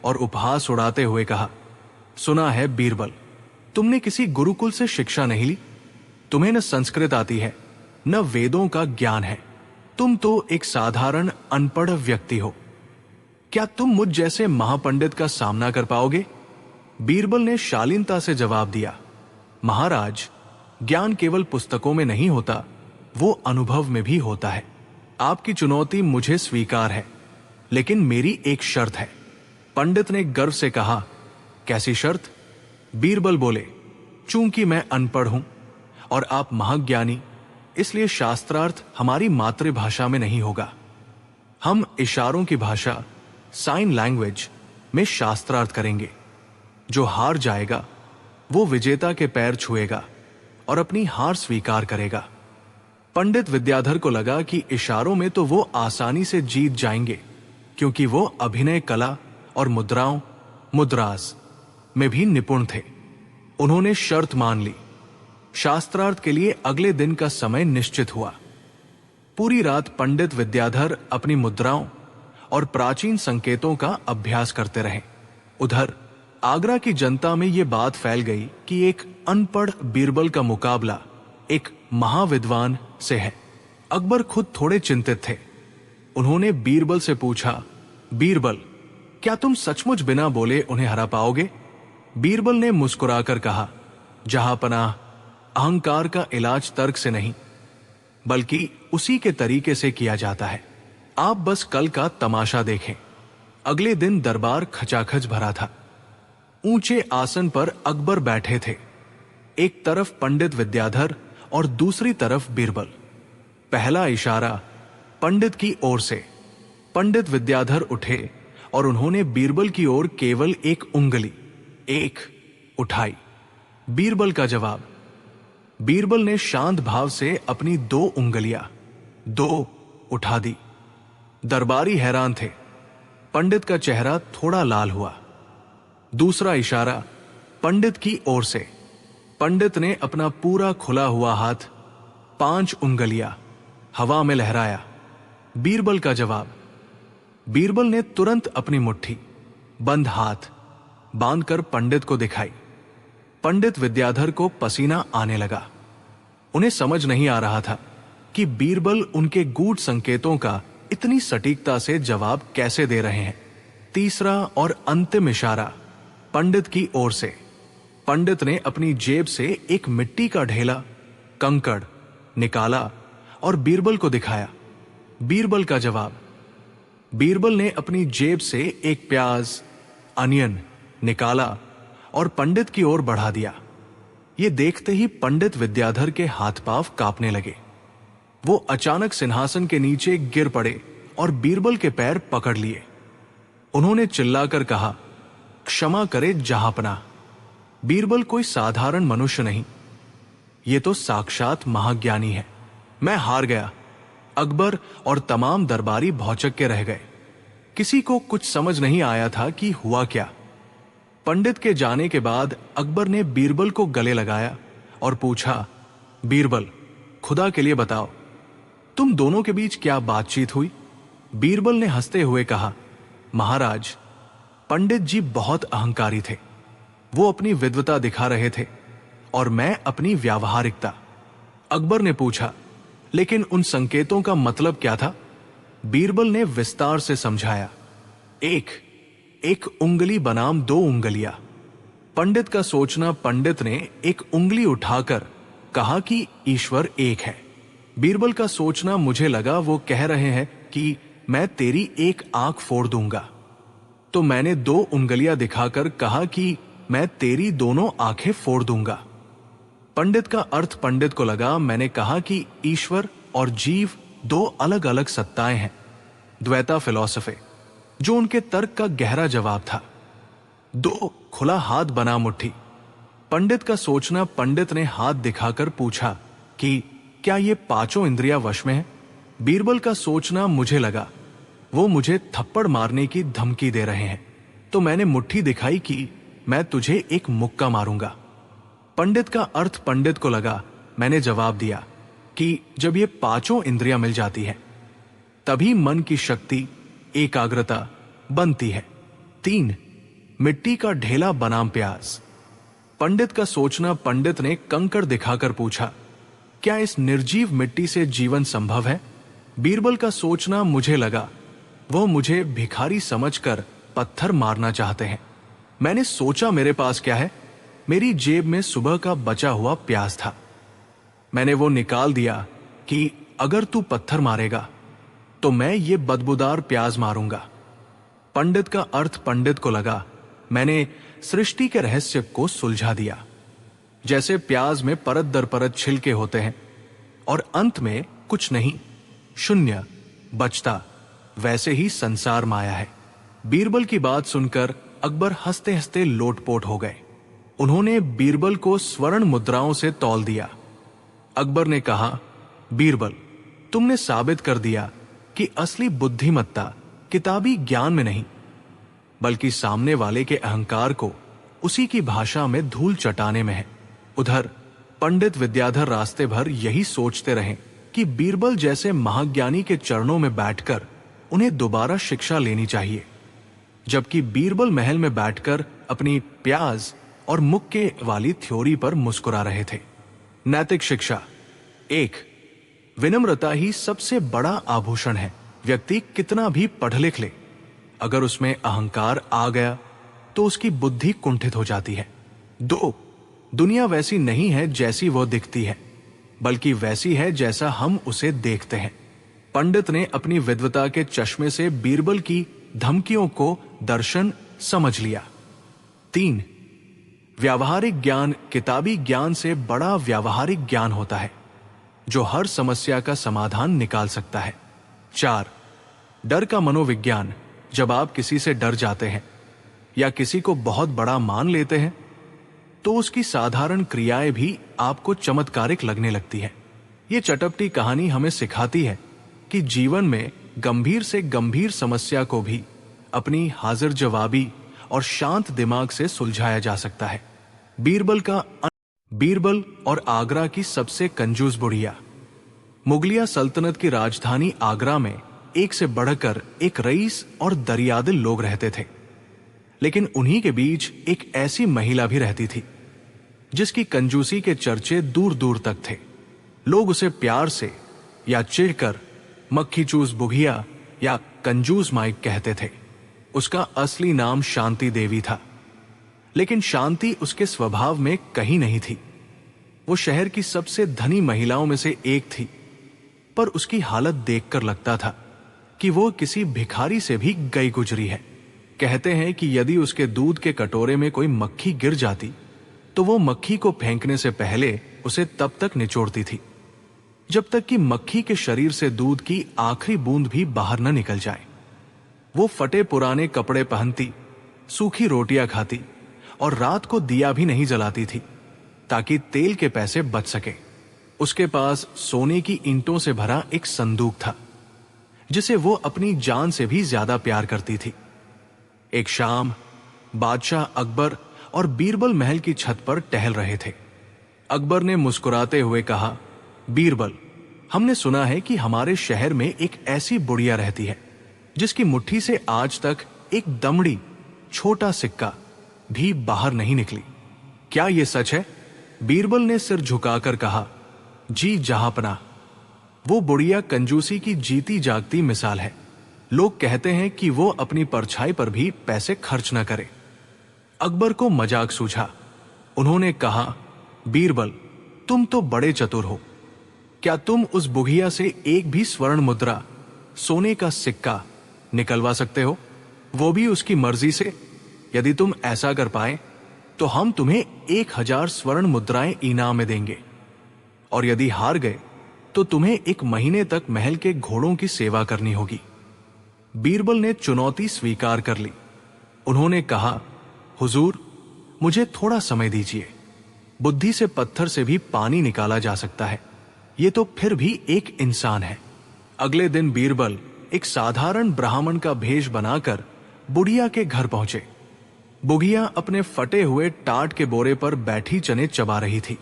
और उपहास उड़ाते हुए कहा, सुना है बीरबल, तुमने किसी गुरुकुल से शिक्षा नहीं ली। तुम्हें न संस्कृत आती है, न वेदों का ज्ञान है। तुम तो एक साधारण अनपढ़ व्यक्ति हो। क्या तुम मुझ जैसे महापंडित का सामना कर पाओगे? बीरबल ने शालीनता से जवाब दिया, महाराज, ज्ञान केवल पुस्तकों में नहीं होता, वो अनुभव में भी होता है। आपकी चुनौती मुझे स्वीकार है, लेकिन मेरी एक शर्त है। पंडित ने गर्व से कहा, कैसी शर्त? बीरबल बोले, चूंकि मैं अनपढ़ हूं और आप महाज्ञानी, इसलिए शास्त्रार्थ हमारी मातृभाषा में नहीं होगा। हम इशारों की भाषा, साइन लैंग्वेज में शास्त्रार्थ करेंगे। जो हार जाएगा वो विजेता के पैर छुएगा और अपनी हार स्वीकार करेगा। पंडित विद्याधर को लगा कि इशारों में तो वो आसानी से जीत जाएंगे, क्योंकि वो अभिनय कला और मुद्रास में भी निपुण थे। उन्होंने शर्त मान ली। शास्त्रार्थ के लिए अगले दिन का समय निश्चित हुआ। पूरी रात पंडित विद्याधर अपनी मुद्राओं और प्राचीन संकेतों का अभ्यास करते रहे। उधर आगरा की जनता में यह बात फैल गई कि एक अनपढ़ बीरबल का मुकाबला एक महाविद्वान से है। अकबर खुद थोड़े चिंतित थे। उन्होंने बीरबल से पूछा, बीरबल, क्या तुम सचमुच बिना बोले उन्हें हरा पाओगे? बीरबल ने मुस्कुराकर कहा, जहांपनाह, अहंकार का इलाज तर्क से नहीं, बल्कि उसी के तरीके से किया जाता है। आप बस कल का तमाशा देखें। अगले दिन दरबार खचाखच भरा था। ऊंचे आसन पर अकबर बैठे थे। एक तरफ पंडित विद्याधर और दूसरी तरफ बीरबल। पहला इशारा पंडित की ओर से। पंडित विद्याधर उठे और उन्होंने बीरबल की ओर केवल एक उंगली, एक, उठाई। बीरबल का जवाब। बीरबल ने शांत भाव से अपनी 2 उंगलियां, 2, उठा दी। दरबारी हैरान थे। पंडित का चेहरा थोड़ा लाल हुआ। दूसरा इशारा पंडित की ओर से। पंडित ने अपना पूरा खुला हुआ हाथ, 5 उंगलियां, हवा में लहराया। बीरबल का जवाब। बीरबल ने तुरंत अपनी मुट्ठी, बंद हाथ बांधकर पंडित को दिखाई। पंडित विद्याधर को पसीना आने लगा। उन्हें समझ नहीं आ रहा था कि बीरबल उनके गूढ़ संकेतों का इतनी सटीकता से जवाब कैसे दे रहे हैं। तीसरा और अंतिम इशारा पंडित की ओर से। पंडित ने अपनी जेब से एक मिट्टी का ढेला, कंकड़ निकाला और बीरबल को दिखाया। बीरबल का जवाब। बीरबल ने अपनी जेब से एक प्याज, अनियन निकाला और पंडित की ओर बढ़ा दिया। ये देखते ही पंडित विद्याधर के हाथ पांव कांपने लगे। वो अचानक सिंहासन के नीचे गिर पड़े और बीरबल के पैर पकड़ लिए। उन्होंने चिल्लाकर कहा, क्षमा करे जहांपना। बीरबल कोई साधारण मनुष्य नहीं, ये तो साक्षात महाज्ञानी है। मैं हार गया। अकबर और तमाम दरबारी भौचक के रह गए। किसी को कुछ समझ नहीं आया था कि हुआ क्या। पंडित के जाने के बाद अकबर ने बीरबल को गले लगाया और पूछा, बीरबल, खुदा के लिए बताओ, तुम दोनों के बीच क्या बातचीत हुई? बीरबल ने हंसते हुए कहा, महाराज, पंडित जी बहुत अहंकारी थे। वो अपनी विद्वता दिखा रहे थे और मैं अपनी व्यावहारिकता। अकबर ने पूछा, लेकिन उन संकेतों का मतलब क्या था? बीरबल ने विस्तार से समझाया, एक उंगली बनाम दो उंगलियां। पंडित का सोचना, पंडित ने एक उंगली उठाकर कहा कि ईश्वर एक है। बीरबल का सोचना, मुझे लगा वो कह रहे हैं कि मैं तेरी एक आंख फोड़ दूंगा, तो मैंने दो उंगलियां दिखाकर कहा कि मैं तेरी दोनों आंखें फोड़ दूंगा। पंडित का अर्थ पंडित को लगा मैंने कहा कि ईश्वर और जीव दो अलग अलग सत्ताएं हैं, द्वैता फिलॉसफी, जो उनके तर्क का गहरा जवाब था। दो खुला हाथ बना मुट्ठी। पंडित का सोचना, पंडित ने हाथ दिखाकर पूछा कि क्या ये पांचों इंद्रियां वश में है? बीरबल का सोचना, मुझे लगा वो मुझे थप्पड़ मारने की धमकी दे रहे हैं, तो मैंने मुट्ठी दिखाई कि मैं तुझे एक मुक्का मारूंगा। पंडित का अर्थ पंडित को लगा मैंने जवाब दिया कि जब ये पांचों इंद्रियां मिल जाती है तभी मन की शक्ति, एकाग्रता बनती है। 3 मिट्टी का ढेला बनाम प्याज। पंडित का सोचना, पंडित ने कंकड़ दिखाकर पूछा, क्या इस निर्जीव मिट्टी से जीवन संभव है? बीरबल का सोचना, मुझे लगा वो मुझे भिखारी समझकर पत्थर मारना चाहते हैं। मैंने सोचा मेरे पास क्या है? मेरी जेब में सुबह का बचा हुआ प्याज था। मैंने वो निकाल दिया कि अगर तू पत्थर मारेगा तो मैं ये बदबूदार प्याज मारूंगा। पंडित का अर्थ पंडित को लगा मैंने सृष्टि के रहस्य को सुलझा दिया। जैसे प्याज में परत दर परत छिलके होते हैं और अंत में कुछ नहीं, शून्य बचता, वैसे ही संसार माया है। बीरबल की बात सुनकर अकबर हंसते हंसते लोटपोट हो गए। उन्होंने बीरबल को स्वर्ण मुद्राओं से तौल दिया। अकबर ने कहा, बीरबल, तुमने साबित कर दिया कि असली बुद्धिमत्ता किताबी ज्ञान में नहीं, बल्कि सामने वाले के अहंकार को उसी की भाषा में धूल चटाने में है। उधर पंडित विद्याधर रास्ते भर यही सोचते रहे कि बीरबल जैसे महाज्ञानी के चरणों में बैठकर उन्हें दोबारा शिक्षा लेनी चाहिए, जबकि बीरबल महल में बैठकर अपनी प्याज और मुक्के वाली थ्योरी पर मुस्कुरा रहे थे। नैतिक शिक्षा। 1 विनम्रता ही सबसे बड़ा आभूषण है। व्यक्ति कितना भी पढ़ लिख ले, अगर उसमें अहंकार आ गया तो उसकी बुद्धि कुंठित हो जाती है। 2 दुनिया वैसी नहीं है जैसी वो दिखती है, बल्कि वैसी है जैसा हम उसे देखते हैं। पंडित ने अपनी विद्वता के चश्मे से बीरबल की धमकियों को दर्शन समझ लिया। 3 व्यावहारिक ज्ञान किताबी ज्ञान से बड़ा व्यावहारिक ज्ञान होता है, जो हर समस्या का समाधान निकाल सकता है। 4 डर का मनोविज्ञान। जब आप किसी से डर जाते हैं या किसी को बहुत बड़ा मान लेते हैं तो उसकी साधारण क्रियाएं भी आपको चमत्कारिक लगने लगती है। ये चटपटी कहानी हमें सिखाती है कि जीवन में गंभीर से गंभीर समस्या को भी अपनी हाजिर जवाबी और शांत दिमाग से सुलझाया जा सकता है। बीरबल और आगरा की सबसे कंजूस बुढ़िया। मुगलिया सल्तनत की राजधानी आगरा में एक से बढ़कर एक रईस और दरियादिल लोग रहते थे, लेकिन उन्हीं के बीच एक ऐसी महिला भी रहती थी जिसकी कंजूसी के चर्चे दूर दूर तक थे। लोग उसे प्यार से या चिढ़कर मक्खी चूस बुघिया या कंजूस माई कहते थे। उसका असली नाम शांति देवी था, लेकिन शांति उसके स्वभाव में कहीं नहीं थी। वो शहर की सबसे धनी महिलाओं में से एक थी, पर उसकी हालत देखकर लगता था कि वो किसी भिखारी से भी गई गुजरी है। कहते हैं कि यदि उसके दूध के कटोरे में कोई मक्खी गिर जाती तो वो मक्खी को फेंकने से पहले उसे तब तक निचोड़ती थी जब तक कि मक्खी के शरीर से दूध की आखिरी बूंद भी बाहर न निकल जाए। वो फटे पुराने कपड़े पहनती, सूखी रोटियां खाती और रात को दिया भी नहीं जलाती थी ताकि तेल के पैसे बच सके। उसके पास सोने की ईंटों से भरा एक संदूक था जिसे वो अपनी जान से भी ज्यादा प्यार करती थी। एक शाम बादशाह अकबर और बीरबल महल की छत पर टहल रहे थे। अकबर ने मुस्कुराते हुए कहा, बीरबल, हमने सुना है कि हमारे शहर में एक ऐसी बुढ़िया रहती है जिसकी मुट्ठी से आज तक एक दमड़ी छोटा सिक्का भी बाहर नहीं निकली। क्या यह सच है? बीरबल ने सिर झुकाकर कहा, जी जहांपना, वो बुढ़िया कंजूसी की जीती जागती मिसाल है। लोग कहते हैं कि वो अपनी परछाई पर भी पैसे खर्च न करे। अकबर को मजाक सूझा। उन्होंने कहा, बीरबल, तुम तो बड़े चतुर हो। क्या तुम उस बुढ़िया से एक भी स्वर्ण मुद्रा, सोने का सिक्का निकलवा सकते हो, वो भी उसकी मर्जी से? यदि तुम ऐसा कर पाए तो हम तुम्हें 1000 स्वर्ण मुद्राएं इनाम में देंगे, और यदि हार गए तो तुम्हें 1 महीने तक महल के घोड़ों की सेवा करनी होगी। बीरबल ने चुनौती स्वीकार कर ली। उन्होंने कहा, हुजूर, मुझे थोड़ा समय दीजिए। बुद्धि से पत्थर से भी पानी निकाला जा सकता है, ये तो फिर भी एक इंसान है। अगले दिन बीरबल एक साधारण ब्राह्मण का भेष बनाकर बुढ़िया के घर पहुंचे। बुढ़िया अपने फटे हुए टाट के बोरे पर बैठी चने चबा रही थी।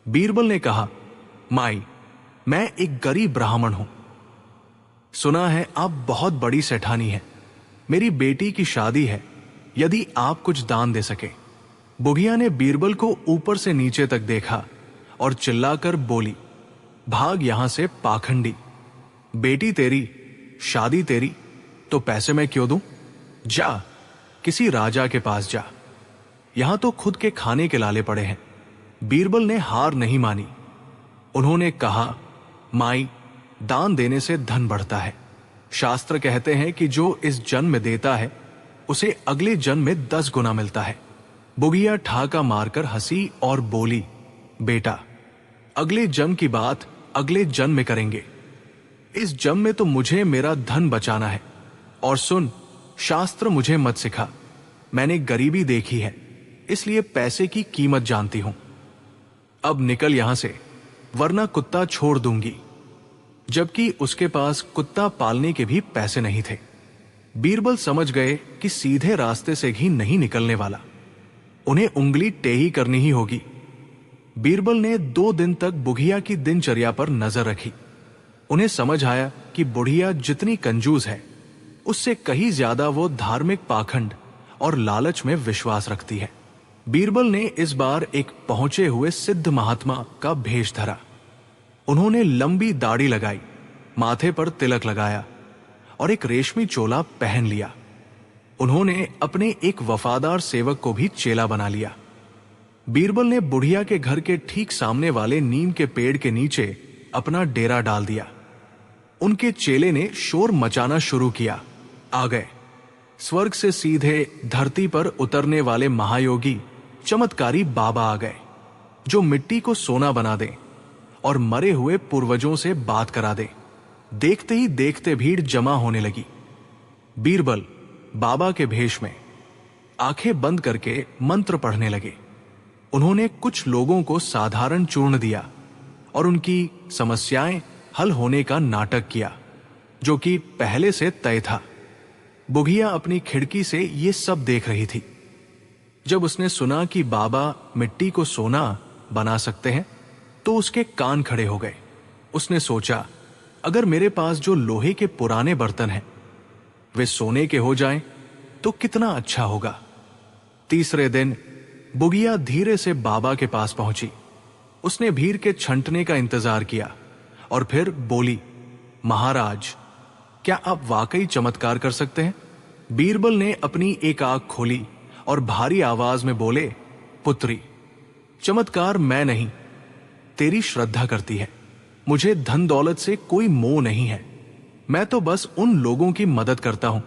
बीरबल ने कहा, माई, मैं एक गरीब ब्राह्मण हूं। सुना है आप बहुत बड़ी सेठानी है। मेरी बेटी की शादी है, यदि आप कुछ दान दे सके। बुढ़िया ने बीरबल को ऊपर से नीचे तक देखा और चिल्लाकर बोली, भाग यहां से पाखंडी। बेटी तेरी, शादी तेरी, तो पैसे मैं क्यों दूं? जा, किसी राजा के पास जा। यहां तो खुद के खाने के लाले पड़े हैं। बीरबल ने हार नहीं मानी। उन्होंने कहा, माई, दान देने से धन बढ़ता है। शास्त्र कहते हैं कि जो इस जन्म में देता है उसे अगले जन्म में 10 गुना मिलता है। बुढ़िया ठाका मारकर हंसी और बोली, बेटा, अगले जन्म की बात अगले जन्म में करेंगे। इस जन्म में तो मुझे मेरा धन बचाना है। और सुन, शास्त्र मुझे मत सिखा। मैंने गरीबी देखी है, इसलिए पैसे की कीमत जानती हूं। अब निकल यहां से, वरना कुत्ता छोड़ दूंगी। जबकि उसके पास कुत्ता पालने के भी पैसे नहीं थे। बीरबल समझ गए कि सीधे रास्ते से ही नहीं निकलने वाला, उन्हें उंगली टेढ़ी करनी ही होगी। बीरबल ने 2 दिन तक बुढ़िया की दिनचर्या पर नजर रखी। उन्हें समझ आया कि बुढ़िया जितनी कंजूस है, उससे कहीं ज्यादा वो धार्मिक पाखंड और लालच में विश्वास रखती है। बीरबल ने इस बार एक पहुंचे हुए सिद्ध महात्मा का भेष धरा। उन्होंने लंबी दाढ़ी लगाई, माथे पर तिलक लगाया और एक रेशमी चोला पहन लिया। उन्होंने अपने एक वफादार सेवक को भी चेला बना लिया। बीरबल ने बुढ़िया के घर के ठीक सामने वाले नीम के पेड़ के नीचे अपना डेरा डाल दिया। उनके चेले ने शोर मचाना शुरू किया। आ गए स्वर्ग से सीधे धरती पर उतरने वाले महायोगी चमत्कारी बाबा आ गए, जो मिट्टी को सोना बना दे और मरे हुए पूर्वजों से बात करा दे। देखते ही देखते भीड़ जमा होने लगी। बीरबल बाबा के भेष में आंखें बंद करके मंत्र पढ़ने लगे। उन्होंने कुछ लोगों को साधारण चूर्ण दिया और उनकी समस्याएं हल होने का नाटक किया, जो कि पहले से तय था। बुढ़िया अपनी खिड़की से ये सब देख रही थी। जब उसने सुना कि बाबा मिट्टी को सोना बना सकते हैं तो उसके कान खड़े हो गए। उसने सोचा, अगर मेरे पास जो लोहे के पुराने बर्तन हैं वे सोने के हो जाएं तो कितना अच्छा होगा। तीसरे दिन बुढ़िया धीरे से बाबा के पास पहुंची। उसने भीड़ के छंटने का इंतजार किया और फिर बोली, महाराज, क्या आप वाकई चमत्कार कर सकते हैं? बीरबल ने अपनी एक आंख खोली और भारी आवाज में बोले, पुत्री, चमत्कार मैं नहीं, तेरी श्रद्धा करती है। मुझे धन दौलत से कोई मोह नहीं है। मैं तो बस उन लोगों की मदद करता हूं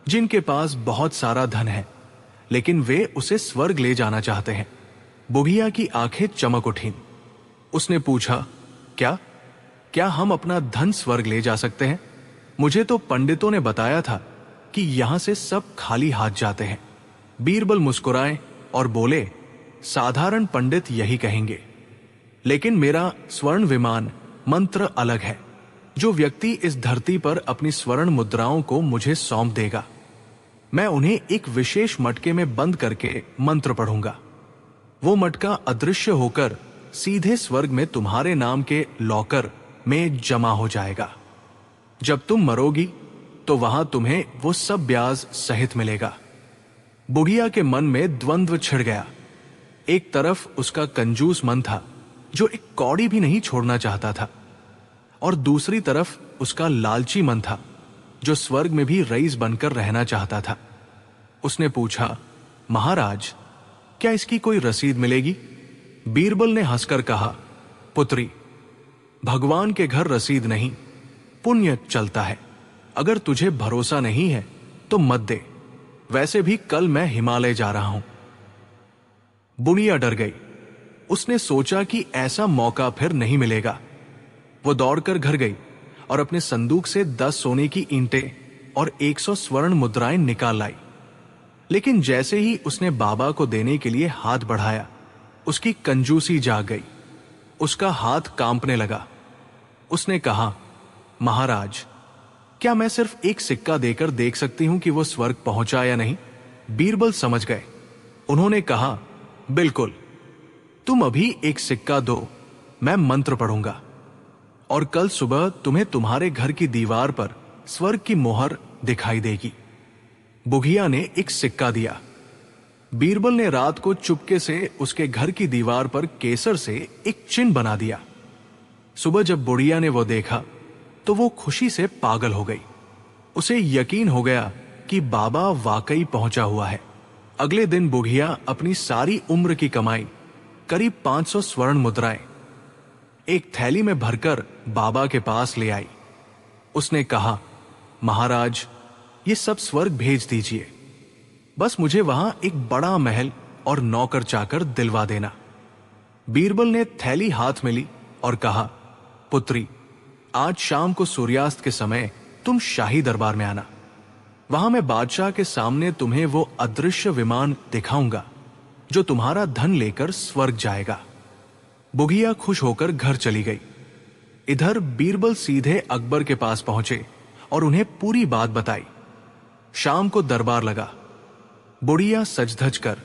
जिनके पास बहुत सारा धन है, लेकिन वे उसे स्वर्ग ले जाना चाहते हैं। बुढ़िया की आंखें चमक उठीं। उसने पूछा, क्या क्या हम अपना धन स्वर्ग ले जा सकते हैं? मुझे तो पंडितों ने बताया था कि यहां से सब खाली हाथ जाते हैं। बीरबल मुस्कुराए और बोले, साधारण पंडित यही कहेंगे, लेकिन मेरा स्वर्ण विमान मंत्र अलग है। जो व्यक्ति इस धरती पर अपनी स्वर्ण मुद्राओं को मुझे सौंप देगा, मैं उन्हें एक विशेष मटके में बंद करके मंत्र पढ़ूंगा। वो मटका अदृश्य होकर सीधे स्वर्ग में तुम्हारे नाम के लॉकर में जमा हो जाएगा। जब तुम मरोगी तो वहां तुम्हें वो सब ब्याज सहित मिलेगा। बुढ़िया के मन में द्वंद्व छिड़ गया। एक तरफ उसका कंजूस मन था जो एक कौड़ी भी नहीं छोड़ना चाहता था, और दूसरी तरफ उसका लालची मन था जो स्वर्ग में भी रईस बनकर रहना चाहता था। उसने पूछा, महाराज, क्या इसकी कोई रसीद मिलेगी? बीरबल ने हंसकर कहा, पुत्री, भगवान के घर रसीद नहीं, पुण्य चलता है। अगर तुझे भरोसा नहीं है तो मत दे। वैसे भी कल मैं हिमालय जा रहा हूं। बुढ़िया डर गई। उसने सोचा कि ऐसा मौका फिर नहीं मिलेगा। वो दौड़कर घर गई और अपने संदूक से 10 सोने की ईंटें और 100 स्वर्ण मुद्राएं निकाल लाई। लेकिन जैसे ही उसने बाबा को देने के लिए हाथ बढ़ाया, उसकी कंजूसी जाग गई। उसका हाथ कांपने लगा। उसने कहा, महाराज, क्या मैं सिर्फ एक सिक्का देकर देख सकती हूं कि वो स्वर्ग पहुंचा या नहीं? बीरबल समझ गए। उन्होंने कहा, बिल्कुल, तुम अभी एक सिक्का दो, मैं मंत्र पढ़ूंगा और कल सुबह तुम्हें तुम्हारे घर की दीवार पर स्वर्ग की मोहर दिखाई देगी। बुढ़िया ने एक सिक्का दिया। बीरबल ने रात को चुपके से उसके घर की दीवार पर केसर से एक चिन्ह बना दिया। सुबह जब बुढ़िया ने वो देखा तो वो खुशी से पागल हो गई। उसे यकीन हो गया कि बाबा वाकई पहुंचा हुआ है। अगले दिन बुढ़िया अपनी सारी उम्र की कमाई, करीब 500 स्वर्ण मुद्राएं, एक थैली में भरकर बाबा के पास ले आई। उसने कहा, महाराज, ये सब स्वर्ग भेज दीजिए। बस मुझे वहां एक बड़ा महल और नौकर चाकर दिलवा देना। बीरबल ने थैली हाथ में ली और कहा, पुत्री, आज शाम को सूर्यास्त के समय तुम शाही दरबार में आना। वहां मैं बादशाह के सामने तुम्हें वो अदृश्य विमान दिखाऊंगा जो तुम्हारा धन लेकर स्वर्ग जाएगा। बुढ़िया खुश होकर घर चली गई। इधर बीरबल सीधे अकबर के पास पहुंचे और उन्हें पूरी बात बताई। शाम को दरबार लगा। बुढ़िया सज धज कर,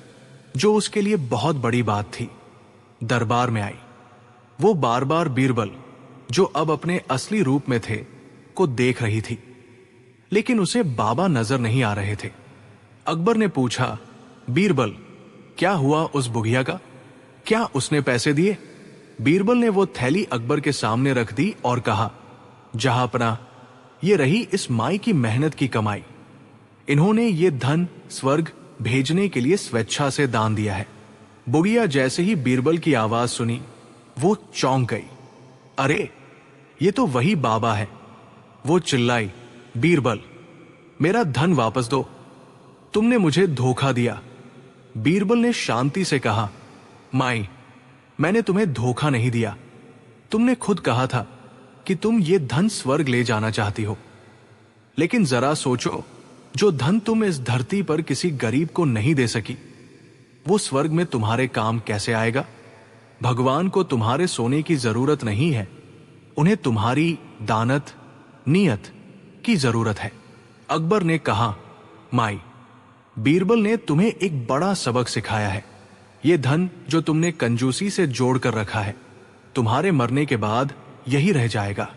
जो उसके लिए बहुत बड़ी बात थी, दरबार में आई। वो बार बार बीरबल, जो अब अपने असली रूप में थे, को देख रही थी, लेकिन उसे बाबा नजर नहीं आ रहे थे। अकबर ने पूछा, बीरबल, क्या हुआ उस बुढ़िया का? क्या उसने पैसे दिए? बीरबल ने वो थैली अकबर के सामने रख दी और कहा, जहांपना, ये रही इस माई की मेहनत की कमाई। इन्होंने ये धन स्वर्ग भेजने के लिए स्वेच्छा से दान दिया है। बुढ़िया जैसे ही बीरबल की आवाज सुनी, वो चौंक गई। अरे, ये तो वही बाबा है। वो चिल्लाई, बीरबल, मेरा धन वापस दो, तुमने मुझे धोखा दिया। बीरबल ने शांति से कहा, माई, मैंने तुम्हें धोखा नहीं दिया। तुमने खुद कहा था कि तुम ये धन स्वर्ग ले जाना चाहती हो। लेकिन जरा सोचो, जो धन तुम इस धरती पर किसी गरीब को नहीं दे सकी, वो स्वर्ग में तुम्हारे काम कैसे आएगा? भगवान को तुम्हारे सोने की जरूरत नहीं है, उन्हें तुम्हारी दानत, नियत की जरूरत है। अकबर ने कहा, माई, बीरबल ने तुम्हें एक बड़ा सबक सिखाया है। ये धन जो तुमने कंजूसी से जोड़ कर रखा है, तुम्हारे मरने के बाद यही रह जाएगा।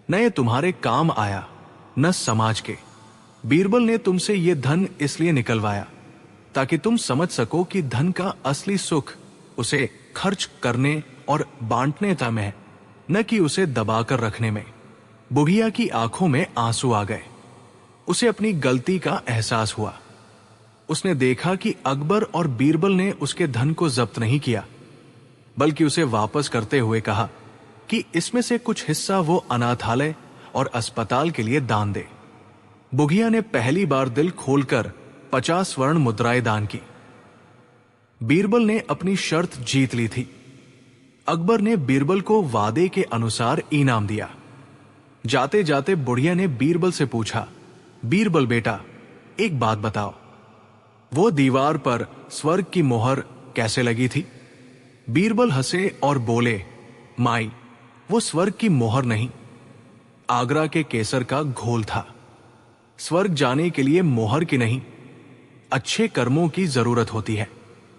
न ये तुम्हारे काम आया, न समाज के। बीरबल ने तुमसे ये धन इसलिए निकलवाया ताकि तुम समझ सको कि धन का असली सुख उसे खर्च करने और बांटने में है, न कि उसे दबाकर रखने में। बुढ़िया की आंखों में आंसू आ गए। उसे अपनी गलती का एहसास हुआ। उसने देखा कि अकबर और बीरबल ने उसके धन को जब्त नहीं किया, बल्कि उसे वापस करते हुए कहा कि इसमें से कुछ हिस्सा वो अनाथालय और अस्पताल के लिए दान दे। बुढ़िया ने पहली बार दिल खोलकर 50 स्वर्ण मुद्राएं दान की। बीरबल ने अपनी शर्त जीत ली थी। अकबर ने बीरबल को वादे के अनुसार इनाम दिया। जाते जाते बुढ़िया ने बीरबल से पूछा, बीरबल बेटा, एक बात बताओ, वो दीवार पर स्वर्ग की मोहर कैसे लगी थी? बीरबल हंसे और बोले, माई, वो स्वर्ग की मोहर नहीं, आगरा के केसर का घोल था। स्वर्ग जाने के लिए मोहर की नहीं, अच्छे कर्मों की जरूरत होती है।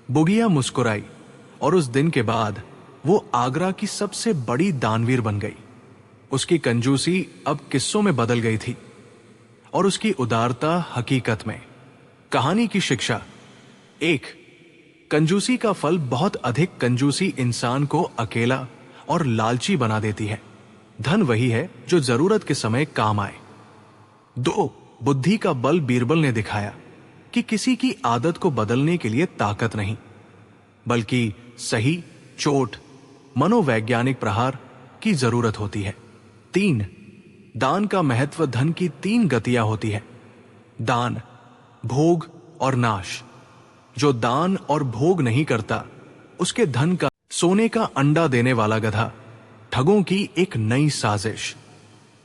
बुढ़िया मुस्कुराई और उस दिन के बाद वो आगरा की सबसे बड़ी दानवीर बन गई। उसकी कंजूसी अब किस्सों में बदल गई थी और उसकी उदारता हकीकत में। कहानी की शिक्षा: 1. कंजूसी का फल बहुत अधिक कंजूसी इंसान को अकेला और लालची बना देती है। धन वही है जो जरूरत के समय काम आए। 2. बुद्धि का बल बीरबल ने दिखाया कि किसी की आदत को बदलने के लिए ताकत नहीं, बल्कि सही चोट, मनोवैज्ञानिक प्रहार की जरूरत होती है। 3. दान का महत्व: धन की 3 गतियां होती है, दान, भोग और नाश। जो दान और भोग नहीं करता, उसके धन का सोने का अंडा देने वाला गधा। ठगों की एक नई साजिश।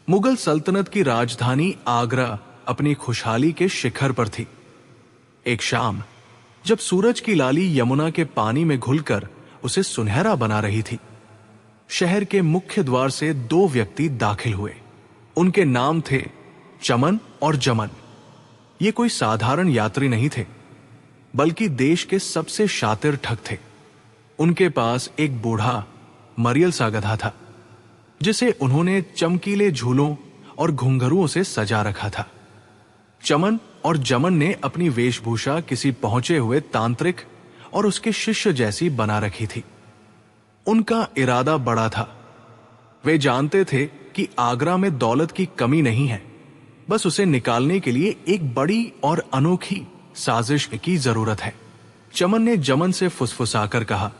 मुगल सल्तनत की राजधानी आगरा अपनी खुशहाली के शिखर पर थी। एक शाम, जब सूरज की लाली यमुना के पानी में घुलकर उसे सुनहरा बना रही थी, शहर के मुख्य द्वार से 2 व्यक्ति दाखिल हुए। उनके नाम थे चमन और जमन। ये कोई साधारण यात्री नहीं थे, बल्कि देश के सबसे शातिर ठग थे। उनके पास एक बूढ़ा मरियल सा गधा था, जिसे उन्होंने चमकीले झूलों और घुंघरुओं से सजा रखा था। चमन और जमन ने अपनी वेशभूषा किसी पहुंचे हुए तांत्रिक और उसके शिष्य जैसी बना रखी थी। उनका इरादा बड़ा था। वे जानते थे कि आगरा में दौलत की कमी नहीं है, बस उसे निकालने के लिए एक बड़ी और अनोखी साजिश की जरूरत है। चमन ने जमन से फुसफुसाकर कहा,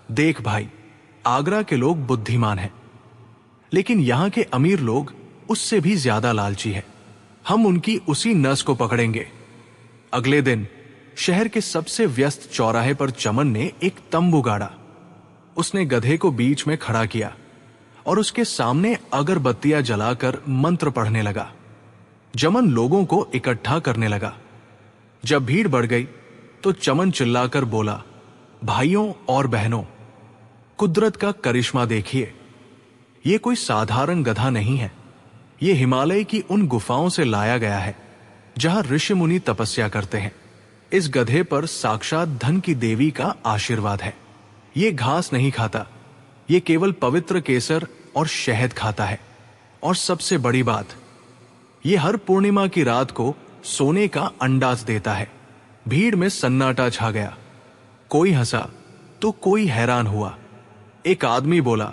देख भाई, आगरा के लोग बुद्धिमान हैं, लेकिन यहां के अमीर लोग उससे भी ज्यादा लालची है। हम उनकी उसी नस को पकड़ेंगे। अगले दिन शहर के सबसे व्यस्त चौराहे पर चमन ने एक तंबू गाड़ा। उसने गधे को बीच में खड़ा किया और उसके सामने अगरबत्तियां जलाकर मंत्र पढ़ने लगा। जमन लोगों को इकट्ठा करने लगा। जब भीड़ बढ़ गई तो चमन चिल्लाकर बोला, भाइयों और बहनों, कुदरत का करिश्मा देखिए। ये कोई साधारण गधा नहीं है, ये हिमालय की उन गुफाओं से लाया गया है जहां ऋषि मुनि तपस्या करते हैं। इस गधे पर साक्षात धन की देवी का आशीर्वाद है। ये घास नहीं खाता, ये केवल पवित्र केसर और शहद खाता है। और सबसे बड़ी बात, ये हर पूर्णिमा की रात को सोने का अंडाज देता है। भीड़ में सन्नाटा छा गया। कोई हंसा तो कोई हैरान हुआ। एक आदमी बोला,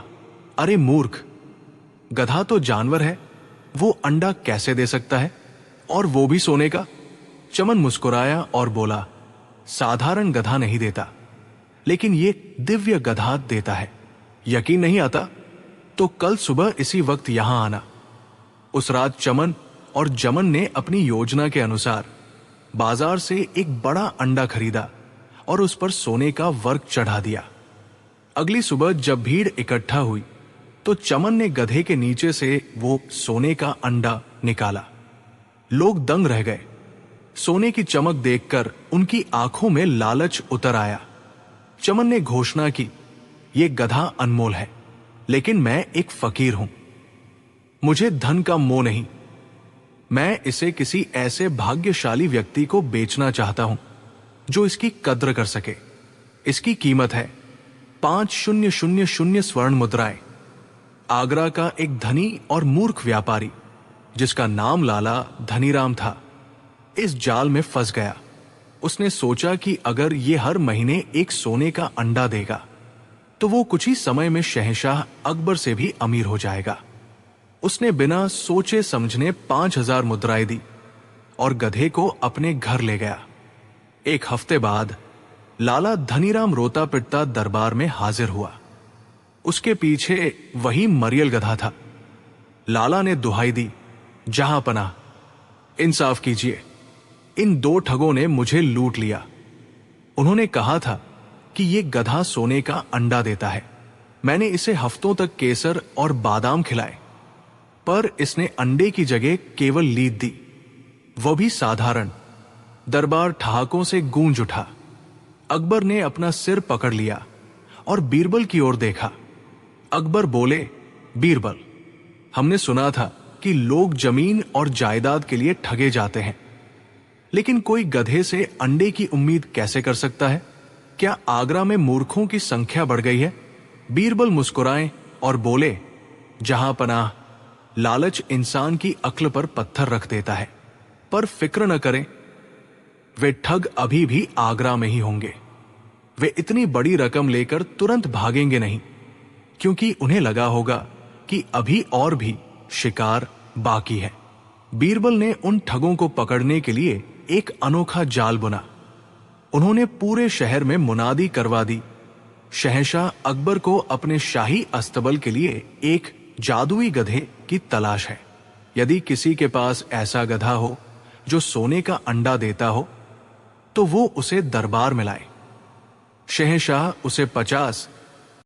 अरे मूर्ख, गधा तो जानवर है, वो अंडा कैसे दे सकता है, और वो भी सोने का? चमन मुस्कुराया और बोला, साधारण गधा नहीं देता, लेकिन ये दिव्य गधा देता है। यकीन नहीं आता तो कल सुबह इसी वक्त यहां आना। उस रात चमन और जमन ने अपनी योजना के अनुसार बाजार से एक बड़ा अंडा खरीदा और उस पर सोने का वर्क चढ़ा दिया। अगली सुबह जब भीड़ इकट्ठा हुई तो चमन ने गधे के नीचे से वो सोने का अंडा निकाला। लोग दंग रह गए। सोने की चमक देखकर उनकी आंखों में लालच उतर आया। चमन ने घोषणा की, ये गधा अनमोल है, लेकिन मैं एक फकीर हूं। मुझे धन का मोह नहीं। मैं इसे किसी ऐसे भाग्यशाली व्यक्ति को बेचना चाहता हूं जो इसकी कद्र कर सके। इसकी कीमत है 5000 स्वर्ण मुद्राएं। आगरा का एक धनी और मूर्ख व्यापारी, जिसका नाम लाला धनीराम था, इस जाल में फंस गया। उसने सोचा कि अगर ये हर महीने एक सोने का अंडा देगा तो वो कुछ ही समय में शहंशाह अकबर से भी अमीर हो जाएगा। उसने बिना सोचे समझने 5,000 मुद्राएं दी और गधे को अपने घर ले गया। एक हफ्ते बाद लाला धनीराम रोता पिटता दरबार में हाजिर हुआ। उसके पीछे वही मरियल गधा था। लाला ने दुहाई दी, जहां पनाह, इंसाफ कीजिए, इन 2 ठगों ने मुझे लूट लिया। उन्होंने कहा था कि यह गधा सोने का अंडा देता है। मैंने इसे हफ्तों तक केसर और बादाम खिलाए, पर इसने अंडे की जगह केवल लीद दी, वो भी साधारण। दरबार ठहाकों से गूंज उठा। अकबर ने अपना सिर पकड़ लिया और बीरबल की ओर देखा। अकबर बोले, बीरबल, हमने सुना था कि लोग जमीन और जायदाद के लिए ठगे जाते हैं, लेकिन कोई गधे से अंडे की उम्मीद कैसे कर सकता है? क्या आगरा में मूर्खों की संख्या बढ़ गई है? बीरबल मुस्कुराए और बोले, जहां पनाह, लालच इंसान की अक्ल पर पत्थर रख देता है। पर फिक्र न करें, वे ठग अभी भी आगरा में ही होंगे। वे इतनी बड़ी रकम लेकर तुरंत भागेंगे नहीं, क्योंकि उन्हें लगा होगा कि अभी और भी शिकार बाकी है। बीरबल ने उन ठगों को पकड़ने के लिए एक अनोखा जाल बुना। उन्होंने पूरे शहर में मुनादी करवा दी, शहंशाह अकबर को अपने शाही अस्तबल के लिए एक जादुई गधे की तलाश है। यदि किसी के पास ऐसा गधा हो जो सोने का अंडा देता हो, तो वो उसे दरबार में लाए। शहंशाह उसे 50